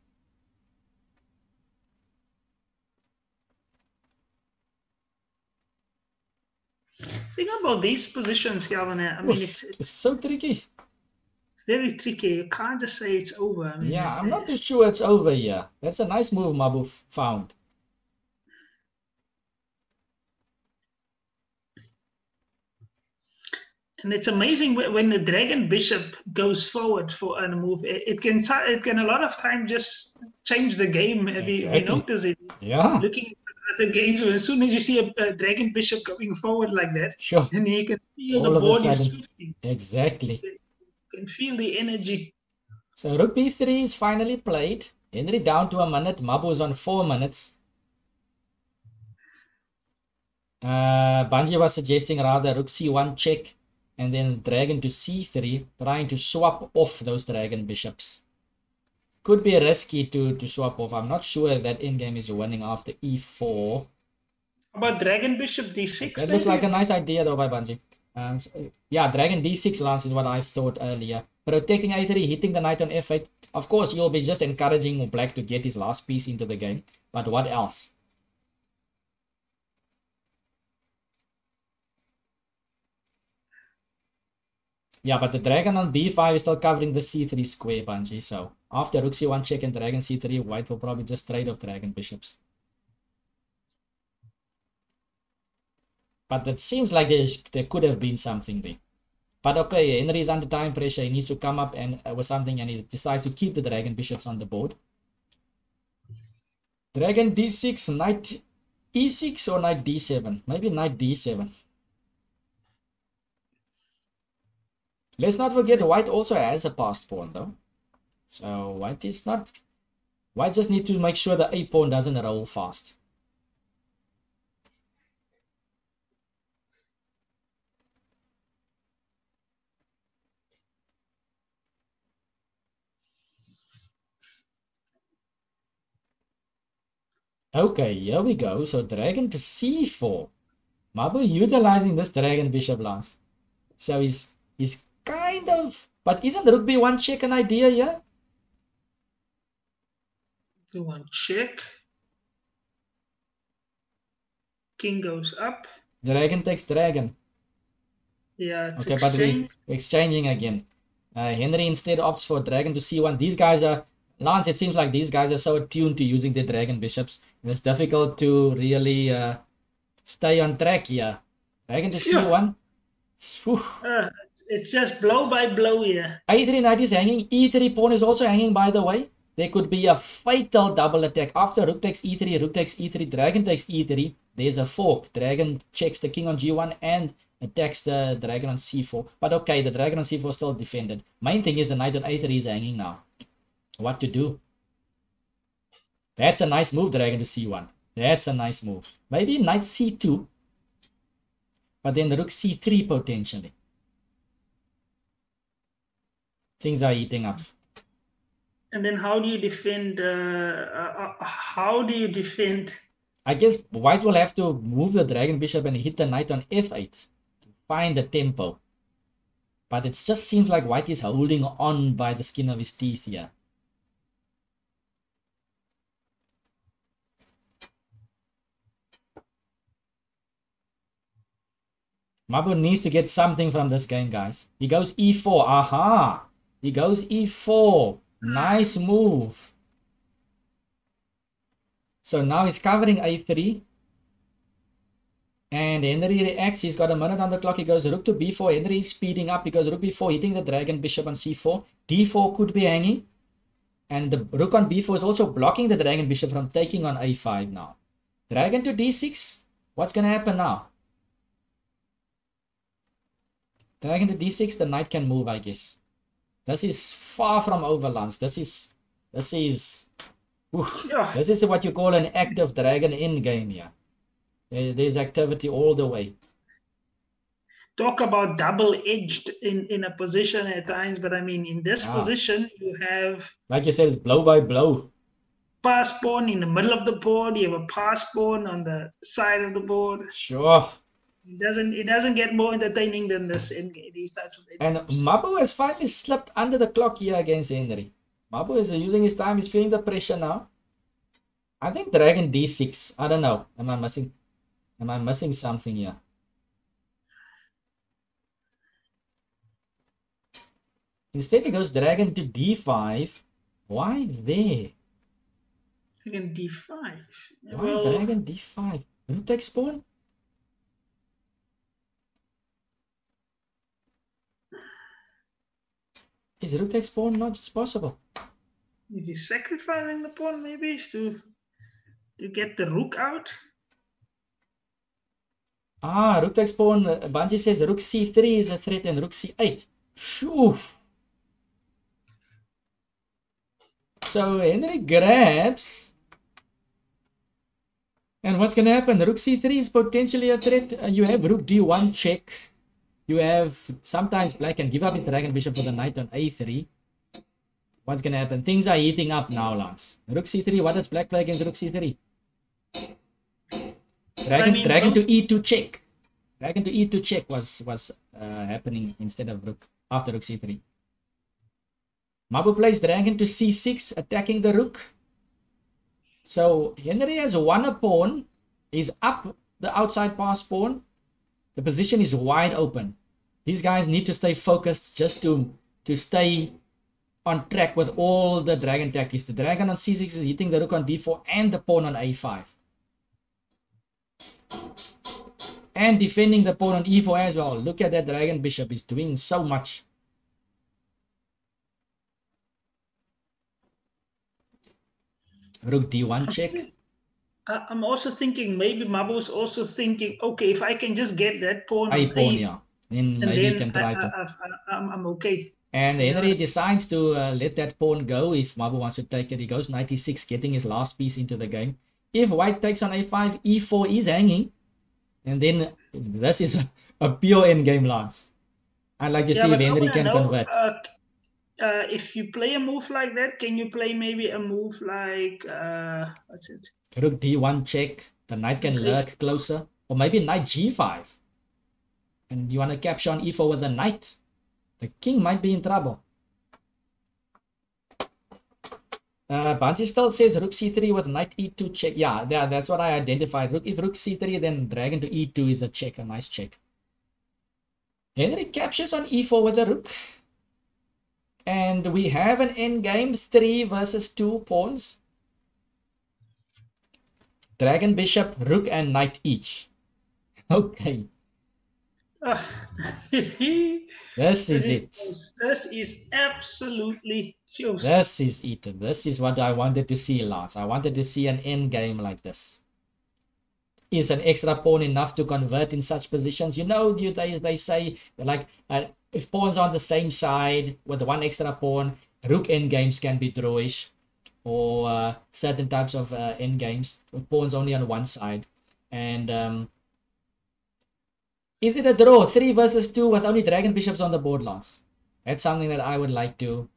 Speaker 2: Think about these positions, Yavana. I mean, it's
Speaker 1: so tricky.
Speaker 2: Very tricky. You can't just say it's over. I mean,
Speaker 1: yeah, I'm not too sure it's over here. That's a nice move Mabu found.
Speaker 2: And it's amazing when the dragon bishop goes forward for a move. It can a lot of time just change the game. Have you noticed it?
Speaker 1: Yeah.
Speaker 2: Looking at the games, as soon as you see a dragon bishop going forward like that,
Speaker 1: sure,
Speaker 2: and you can feel
Speaker 1: all
Speaker 2: the board is shifting.
Speaker 1: Exactly.
Speaker 2: You can feel the energy.
Speaker 1: So rook b3 is finally played. Henry down to a minute. Mabu's on 4 minutes. Bungie was suggesting rather rook c1 check and then dragon to c3, trying to swap off those dragon bishops. Could be risky to swap off. I'm not sure if that endgame is winning after e4.
Speaker 2: How about dragon bishop d6?
Speaker 1: That looks like a nice idea though by Bungie. Yeah, dragon d6 lance is what I thought earlier. Protecting a3, hitting the knight on f8. Of course, you'll be just encouraging black to get his last piece into the game. But what else? Yeah, but the dragon on b5 is still covering the c3 square, Bungie. So after rook c1 check and dragon c3, white will probably just trade off dragon bishops. But it seems like there could have been something there. But okay, Henry is under time pressure. He needs to come up and with something, and he decides to keep the dragon bishops on the board. Dragon d6, knight e6 or knight d7? Maybe knight d7. Let's not forget white also has a passed pawn though. So white just need to make sure the a pawn doesn't roll fast. Okay, here we go. So dragon to c4. Mabu utilizing this dragon bishop lance. So he's kind of, but isn't rook b1 check an idea here?
Speaker 2: B1 check. King goes up.
Speaker 1: Dragon takes dragon.
Speaker 2: Yeah, it's
Speaker 1: okay, but we're exchanging again. Henry instead opts for dragon to c1. These guys are, Lance, it seems like these guys are so attuned to using their dragon bishops. It's difficult to really stay on track here. Dragon to c1.
Speaker 2: It's just blow by blow here.
Speaker 1: a3 knight is hanging. e3 pawn is also hanging, by the way. There could be a fatal double attack. After rook takes e3, rook takes e3, dragon takes e3. There's a fork. Dragon checks the king on g1 and attacks the dragon on c4. But okay, the dragon on c4 is still defended. Main thing is the knight on a3 is hanging now. What to do? That's a nice move, dragon to c1. That's a nice move. Maybe knight c2. But then the rook c3 potentially. Things are heating up.
Speaker 2: And then how do you defend?
Speaker 1: I guess white will have to move the dragon bishop and hit the knight on f8 to find the tempo. But it just seems like white is holding on by the skin of his teeth here. Mabu needs to get something from this game, guys. He goes e4. Aha! He goes e4. Nice move. So now he's covering a3. And Henry reacts. He's got a minute on the clock. He goes rook to b4. Henry is speeding up. He goes rook b4, hitting the dragon bishop on c4. d4 could be hanging. And the rook on b4 is also blocking the dragon bishop from taking on a5 now. Dragon to d6. What's going to happen now? Dragon to d6. The knight can move, I guess. This is far from over, Lance. This is what you call an active dragon endgame here. There's activity all the way.
Speaker 2: Talk about double-edged in a position at times, but I mean, in this position, you have...
Speaker 1: Like you said, it's blow by blow.
Speaker 2: Pass pawn in the middle of the board. You have a pass pawn on the side of the board.
Speaker 1: Sure.
Speaker 2: It doesn't get more entertaining than this in these types of
Speaker 1: endgames. And Mabu has finally slipped under the clock here against Henry. Mabu is using his time. He's feeling the pressure now. I think dragon d6. I don't know. Am I missing something here? Instead, he goes dragon to d5. Why there?
Speaker 2: Dragon d5.
Speaker 1: Why dragon d5? Rook takes pawn? Is rook takes pawn not just possible?
Speaker 2: Is he sacrificing the pawn maybe to get the rook out?
Speaker 1: Rook takes pawn. Bungie says rook c3 is a threat and rook c8. Shoo. So Henry grabs. And what's going to happen? Rook c3 is potentially a threat. You have rook d1 check. You have sometimes black can give up his dragon bishop for the knight on a3. What's going to happen? Things are heating up now, Lance. Rook c3. What does black play against rook c3? Dragon to e2 check. Dragon to e2 check was happening instead of rook after rook c3. Mabu plays dragon to c6, attacking the rook. So Henry has won a pawn. He's up the outside pass pawn. The position is wide open. These guys need to stay focused just to stay on track with all the dragon tactics. The dragon on c6 is hitting the rook on d4 and the pawn on a5. And defending the pawn on e4 as well. Look at that dragon bishop. He's doing so much. Rook d1 check.
Speaker 2: I'm also thinking maybe Mabu's also thinking, okay, if I can just get that pawn,
Speaker 1: yeah. Then maybe you can try
Speaker 2: I'm okay.
Speaker 1: And Henry decides to let that pawn go. If Mabu wants to take it, he goes 96, getting his last piece into the game. If white takes on a5, e4 is hanging. And then this is a pure endgame, Lance. I'd like to see if Henry can convert.
Speaker 2: If you play a move like that, can you play maybe a move like, what's it?
Speaker 1: Rook d1 check. The knight can lurk closer. Or maybe knight g5. And you want to capture on e4 with the knight. The king might be in trouble. Bungie still says rook c3 with knight e2 check. Yeah, that's what I identified. If rook c3, then dragon to e2 is a check, a nice check. Henry captures on e4 with the rook. And we have an endgame 3 versus 2 pawns. Dragon, bishop, rook, and knight each. Okay. This is it.
Speaker 2: This is absolutely close.
Speaker 1: This is it. This is what I wanted to see, Lance. I wanted to see an endgame like this. Is an extra pawn enough to convert in such positions? You know, they say, like, if pawns are on the same side with one extra pawn, rook endgames can be drawish. Or certain types of endgames with pawns only on one side. And is it a draw? 3 versus 2 with only dragon bishops on the board, Lance. That's something that I would like to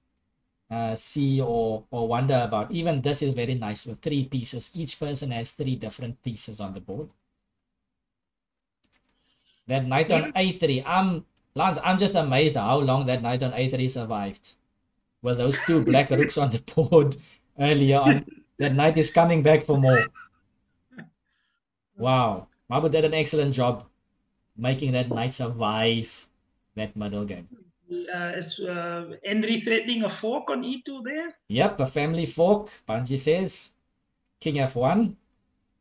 Speaker 1: see or wonder about. Even this is very nice with 3 pieces. Each person has 3 different pieces on the board. That knight on a3. Lance, I'm just amazed how long that knight on a3 survived. With those 2 black rooks on the board earlier on. That knight is coming back for more. Wow. Mabu did an excellent job. making that knight survive that middle game.
Speaker 2: Is Henry threatening a fork on e2 there?
Speaker 1: Yep, a family fork, Banji says. King f1.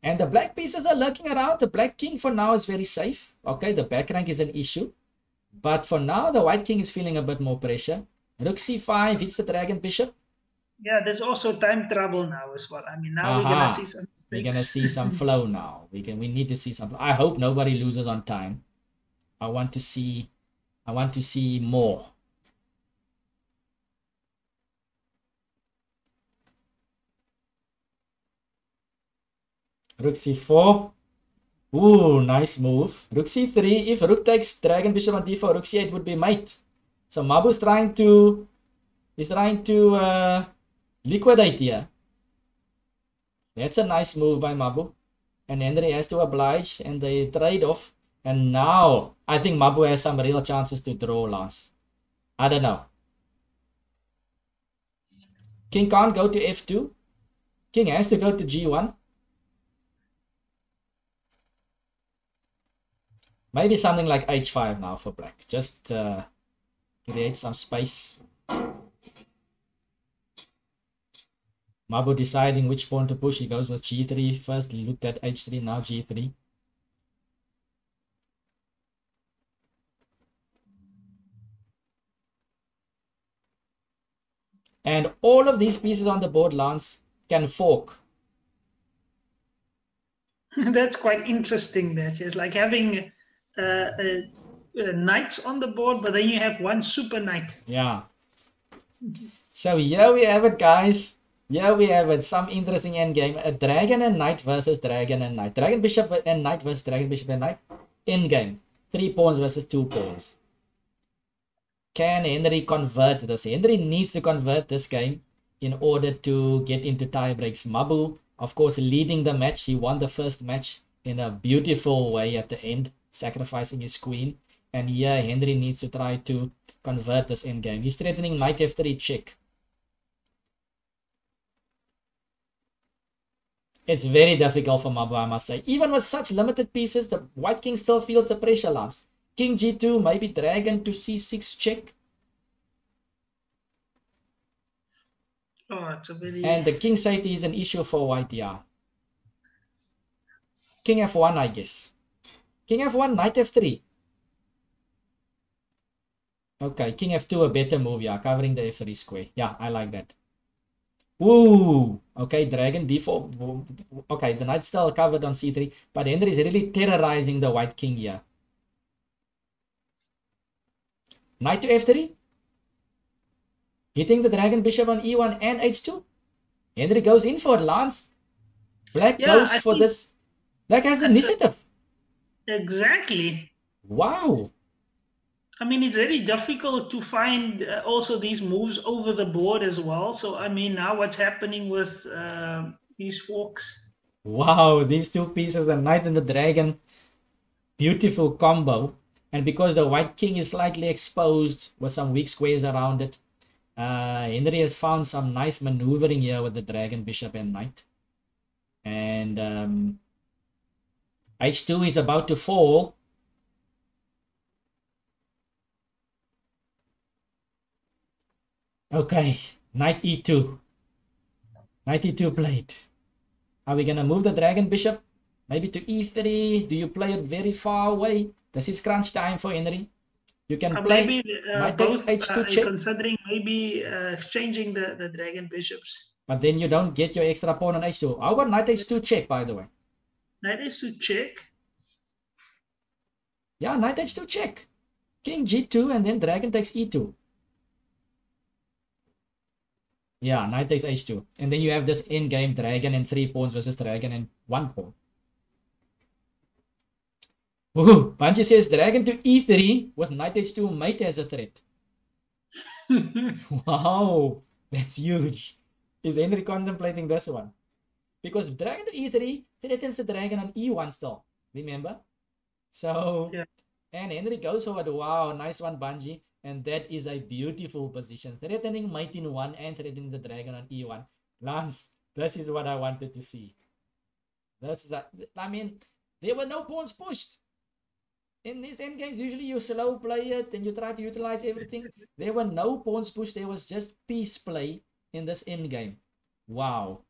Speaker 1: And the black pieces are lurking around. The black king for now is very safe. Okay, the back rank is an issue. But for now, the white king is feeling a bit more pressure. Rook c5 hits the dragon bishop.
Speaker 2: Yeah, there's also time trouble now as well. I mean, now we're gonna see some mistakes.
Speaker 1: We're gonna see some flow now. We need to see some. I hope nobody loses on time. I want to see more. Rook c4. Ooh, nice move. Rook c3. If rook takes dragon bishop on d4, rook c8 would be mate. So Mabu's trying to liquidate here. That's a nice move by Mabu. And Henry has to oblige, and they trade off. And now I think Mabu has some real chances to draw, Lance. I don't know. King can't go to f2. King has to go to g1. Maybe something like h5 now for black. Just create some space. Mabu deciding which pawn to push. He goes with g3 first. He looked at h3, now g3. And all of these pieces on the board, Lance, can fork.
Speaker 2: That's quite interesting. That is like having knights on the board, but then you have one super knight.
Speaker 1: Yeah. So here we have it, guys. Here we have it. Some interesting endgame. A dragon and knight versus dragon and knight. Dragon bishop and knight versus dragon bishop and knight. Endgame. 3 pawns versus 2 pawns. Can Henry convert this? Henry needs to convert this game in order to get into tie breaks. Mabu, of course, leading the match. He won the first match in a beautiful way at the end, sacrificing his queen. And here Henry needs to try to convert this endgame. He's threatening knight f3 check. It's very difficult for Mabu, I must say. Even with such limited pieces, the white king still feels the pressure, Lance. King g2, maybe dragon to c6 check.
Speaker 2: Oh, it's a very...
Speaker 1: And the king safety is an issue for white, yeah. King f1, I guess. King f1, knight f3. Okay, king f2, a better move, yeah, covering the f3 square. Yeah, I like that. Ooh, okay, dragon d4. Okay, the knight's still covered on c3, but Henry is really terrorizing the white king here. Knight to f3. Hitting the dragon bishop on e1 and h2. Henry goes in for it, Lance. Black goes for this. Black has initiative.
Speaker 2: Exactly.
Speaker 1: Wow.
Speaker 2: I mean, it's very difficult to find also these moves over the board as well. So, I mean, now what's happening with these forks?
Speaker 1: Wow, these two pieces, the knight and the dragon. Beautiful combo. And because the white king is slightly exposed with some weak squares around it, Henry has found some nice maneuvering here with the dragon, bishop, and knight. And h2 is about to fall. Okay, knight e2. Knight e2 played. Are we going to move the dragon bishop? Maybe to e3? Do you play it very far away? This is crunch time for Henry. You can play
Speaker 2: maybe,
Speaker 1: knight takes h2 check.
Speaker 2: Considering maybe exchanging the dragon bishops.
Speaker 1: But then you don't get your extra pawn on h2. How about knight h2 check, by the way?
Speaker 2: Knight h2 check?
Speaker 1: Yeah, knight h2 check. King g2 and then dragon takes e2. Yeah, knight takes h2. And then you have this in-game dragon and 3 pawns versus dragon and 1 pawn. Ooh, Banji says dragon to e3 with knight h2 mate as a threat. Wow, that's huge. Is Henry contemplating this one? Because dragon to e3 threatens the dragon on e1 still. Remember? So, yeah. And Henry goes for it. Wow, nice one, Banji. And that is a beautiful position. Threatening mate in 1 and threatening the dragon on e1. Lance, this is what I wanted to see. This is I mean, there were no pawns pushed. In these endgames, usually you slow play it and you try to utilize everything. There were no pawns pushed. There was just piece play in this endgame. Wow.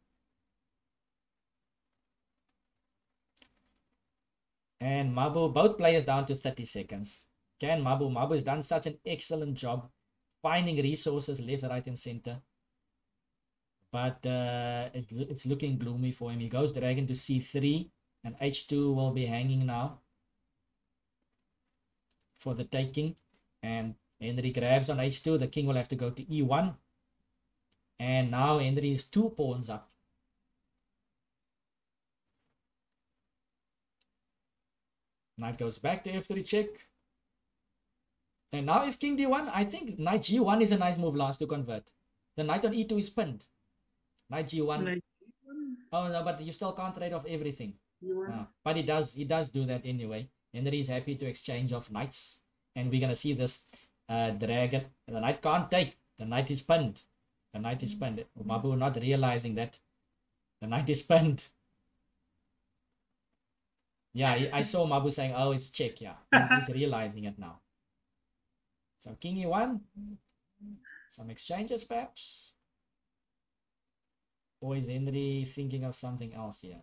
Speaker 1: And Mabu, both players down to 30 seconds. Can Mabu? Mabu has done such an excellent job finding resources left, right, and center. But it's looking gloomy for him. He goes dragon to c3, and h2 will be hanging now for the taking. And Henry grabs on h2. The king will have to go to e1. And now Henry is 2 pawns up. Knight goes back to f3 check. And now if king d1, I think knight g1 is a nice move, Lance, to convert. The knight on e2 is pinned. Knight g1.
Speaker 2: Knight
Speaker 1: Oh no, but you still can't trade off everything.
Speaker 2: g1.
Speaker 1: But he does do that anyway. Henry is happy to exchange off knights. And we're going to see this dragon. The knight can't take. The knight is pinned. The knight is pinned. Mabu not realizing that. The knight is pinned. Yeah, I saw Mabu saying, oh, it's check. Yeah, he's realizing it now. So king e1. Some exchanges perhaps. Or is Henry thinking of something else here?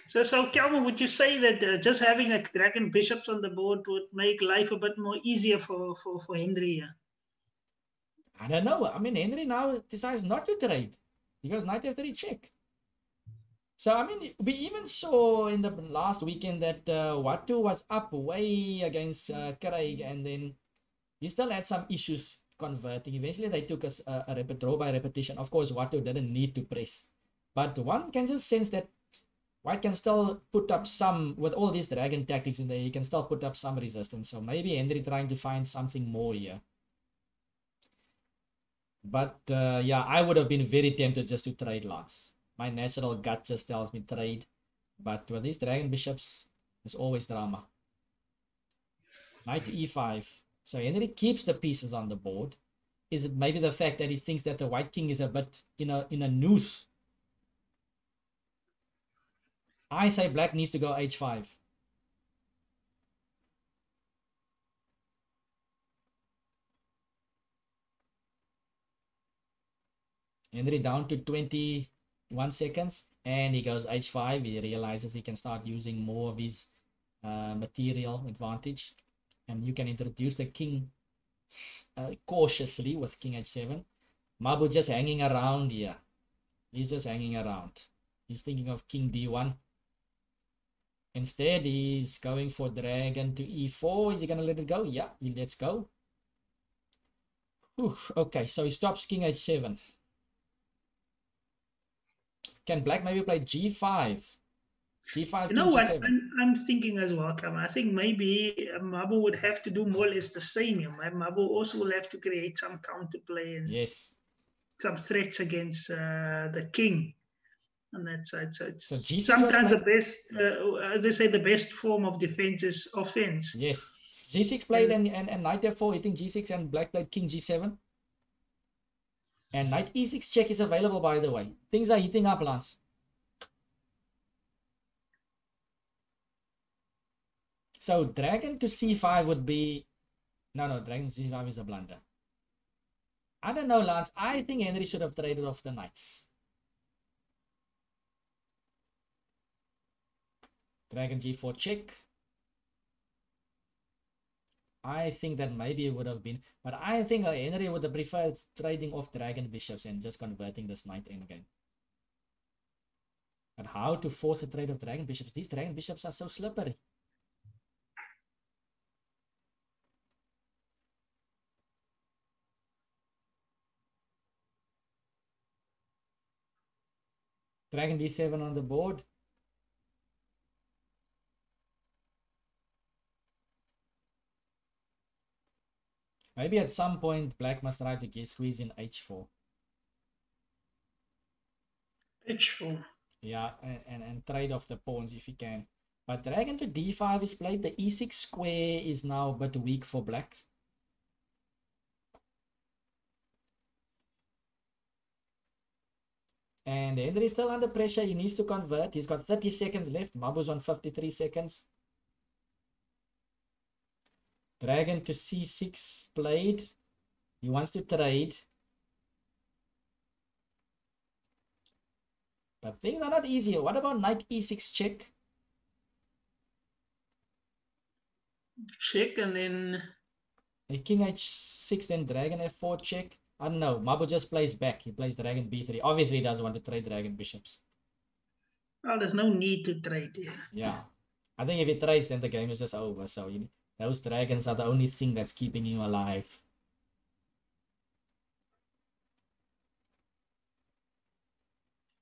Speaker 2: So Kelvin, would you say that just having a dragon bishops on the board would make life a bit more easier for Henry? Yeah?
Speaker 1: I don't know. I mean, Henry now decides not to trade. He goes knight f3 check. So, I mean, we even saw in the last weekend that Watu was up way against Craig, and then he still had some issues converting. Eventually, they took us a draw by repetition. Of course, Watu didn't need to press. But one can just sense that White can still put up some, with all these dragon tactics in there, he can still put up some resistance. So maybe Henry trying to find something more here. But yeah, I would have been very tempted just to trade Lance. My natural gut just tells me trade. But with these dragon bishops, there's always drama. Knight to e5. So Henry keeps the pieces on the board. Is it maybe the fact that he thinks that the white king is a bit in a noose? I say black needs to go h5. Henry down to 21 seconds. And he goes h5. He realizes he can start using more of his material advantage. And you can introduce the king cautiously with king h7. Mabu just hanging around here. He's just hanging around. He's thinking of king d1. Instead, he's going for dragon to e4. Is he going to let it go? Yeah, he lets go. Okay, so he stops king h7. Can black maybe play g5? G5,
Speaker 2: you know what?
Speaker 1: g7.
Speaker 2: I'm thinking as well, Kam. I think maybe Mabu would have to do more or less the same. Mabu also will have to create some counterplay and
Speaker 1: yes,
Speaker 2: some threats against the king on that side. So it's
Speaker 1: sometimes
Speaker 2: the best, as they say, the best form of defense is offense.
Speaker 1: Yes. G6 played and knight f4 hitting g6 and black played king g7. And knight e6 check is available, by the way. Things are heating up, Lance. So dragon to c5 would be... No, dragon to c5 is a blunder. I don't know, Lance. I think Henry should have traded off the knights. Dragon g4 check. I think that maybe it would have been, but I think Henry would have preferred trading off dragon bishops and just converting this knight endgame. But how to force a trade of dragon bishops? These dragon bishops are so slippery. Dragon d7 on the board. Maybe at some point black must try to squeeze in h4.
Speaker 2: h4.
Speaker 1: Yeah, and trade off the pawns if he can. But dragon to d5 is played. The e6 square is now a bit weak for black. And Henry is still under pressure. He needs to convert. He's got 30 seconds left. Mabu's on 53 seconds. Dragon to c6 played. He wants to trade. But things are not easy. What about knight e6 check?
Speaker 2: Check and then...
Speaker 1: King h6, then dragon f4 check. I don't know. Mabu just plays back. He plays dragon b3. Obviously, he doesn't want to trade dragon bishops.
Speaker 2: Well, there's no need to trade here.
Speaker 1: Yeah. I think if he trades, then the game is just over. So those dragons are the only thing that's keeping him alive.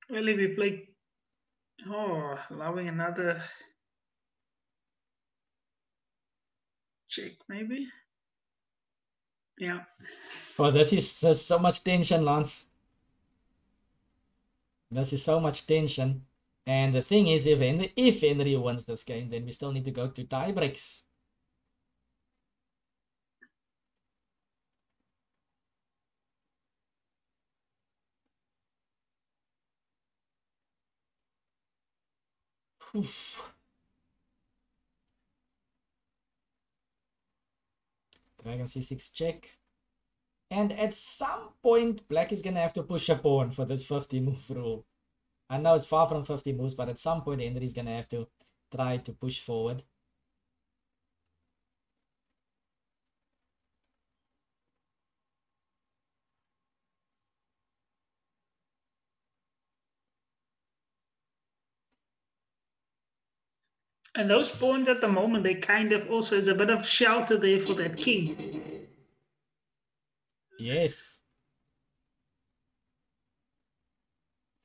Speaker 2: Well, if we play... Oh, allowing another... check, maybe? Yeah.
Speaker 1: Oh, this is so much tension, Lance. This is so much tension. And the thing is, if Henry wins this game, then we still need to go to tie breaks. Dragon c6 check. And at some point, black is going to have to push a pawn for this 50 move rule. I know it's far from 50 moves, but at some point, Henry's going to have to try to push forward.
Speaker 2: And those pawns at the moment, they kind of also, there's a bit of shelter there for that king.
Speaker 1: Yes.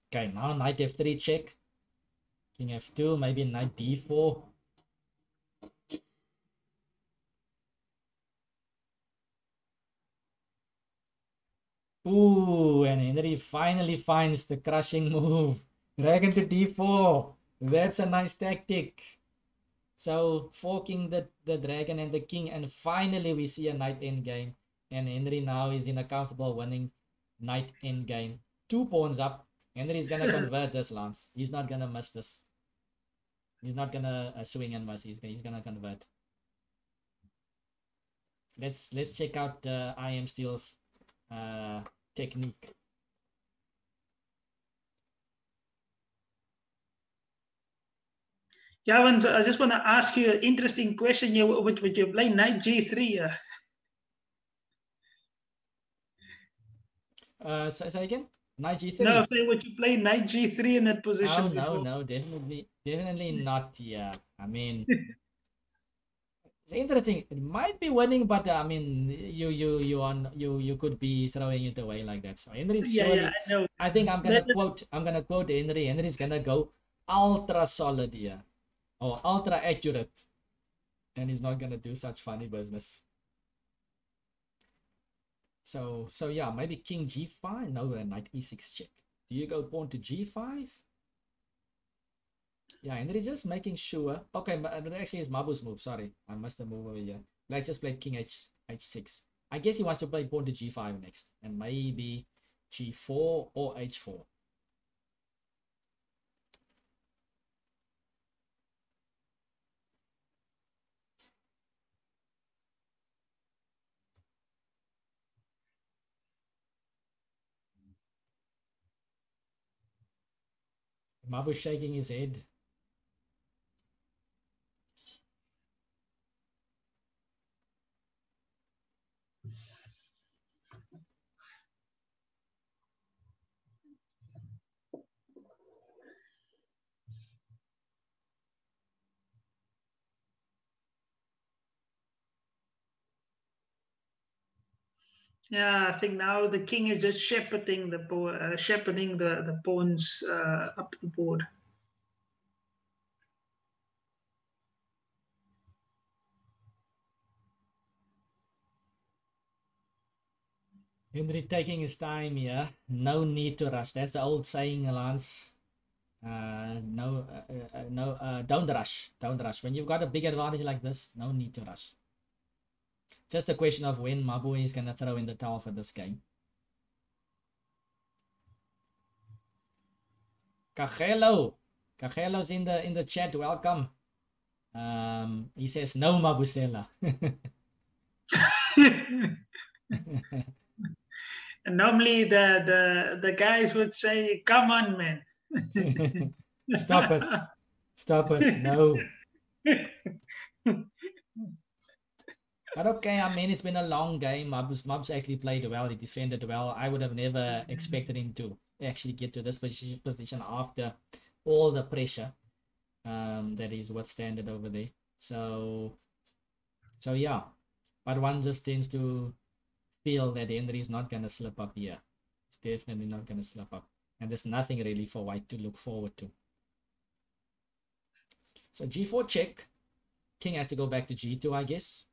Speaker 1: Okay, now knight f3 check. King f2, maybe knight d4. Ooh, and Henry finally finds the crushing move. Dragon to d4. That's a nice tactic. So forking the dragon and the king, and finally we see a knight endgame. And Henry now is in a comfortable winning knight endgame. 2 pawns up. Henry's gonna convert this, Lance. He's not gonna miss this. He's not gonna swing and miss. He's gonna convert. Let's check out IM Steel's technique.
Speaker 2: Javan, so I just want to ask you an interesting question here. Would you play knight g3?
Speaker 1: Say again? Knight g3?
Speaker 2: No, say would you play knight g3 in that position?
Speaker 1: No, definitely not. Yeah, I mean, it's interesting. It might be winning, but I mean, you could be throwing it away like that. So Henry's surely.
Speaker 2: I know.
Speaker 1: I think I'm gonna quote Henry. Henry's gonna go ultra solid here, or ultra accurate, and he's not gonna do such funny business. So yeah, maybe king g5. No, knight e6 check. Do you go pawn to g5? Yeah, and he's just making sure. Okay, but actually it's Mabu's move. Sorry, I must have moved over here. Let's just play king h6. I guess he wants to play pawn to g5 next, and maybe g4 or h4. Mabu's shaking his head.
Speaker 2: Yeah, I think now the king is just shepherding the pawns up the board.
Speaker 1: Henry taking his time here. No need to rush. That's the old saying, Lance. No, don't rush. Don't rush. When you've got a big advantage like this, no need to rush. Just a question of when Mabu is going to throw in the towel for this game. Cagelo's in the chat. Welcome. He says no, Mabusela.
Speaker 2: And normally the guys would say, "Come on, man."
Speaker 1: Stop it. Stop it. No. But okay, I mean, it's been a long game. Mubs actually played well. He defended well. I would have never expected him to actually get to this position after all the pressure that he's withstanded over there. So yeah. But one just tends to feel that Henry's not going to slip up here. It's definitely not going to slip up. And there's nothing really for white to look forward to. So g4 check. King has to go back to g2, I guess.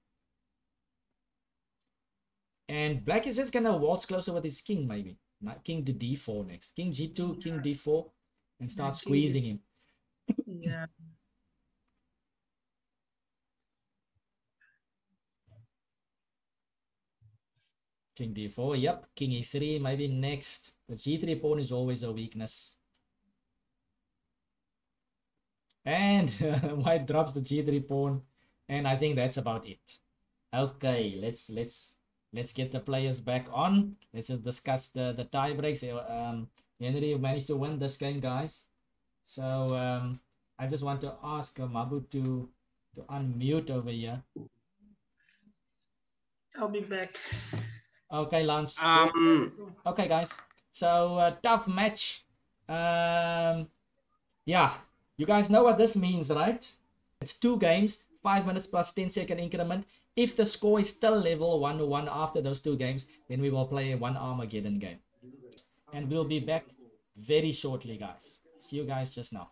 Speaker 1: And black is just going to waltz closer with his king, maybe. Not king to d4 next. King g2, king d4, and start squeezing him.
Speaker 2: Yeah.
Speaker 1: King d4, yep. King e3, maybe next. The g3 pawn is always a weakness. And white drops the g3 pawn. And I think that's about it. Okay, let's get the players back on. Let's just discuss the tie breaks. Henry managed to win this game, guys. So I just want to ask Mabu to unmute over here.
Speaker 2: I'll be back.
Speaker 1: Okay, Lance. Okay, guys. So tough match. Yeah, you guys know what this means, right? It's 2 games, 5 minutes plus 10-second increment. If the score is still level 1-1 after those 2 games, then we will play one Armageddon game. And we'll be back very shortly, guys. See you guys just now.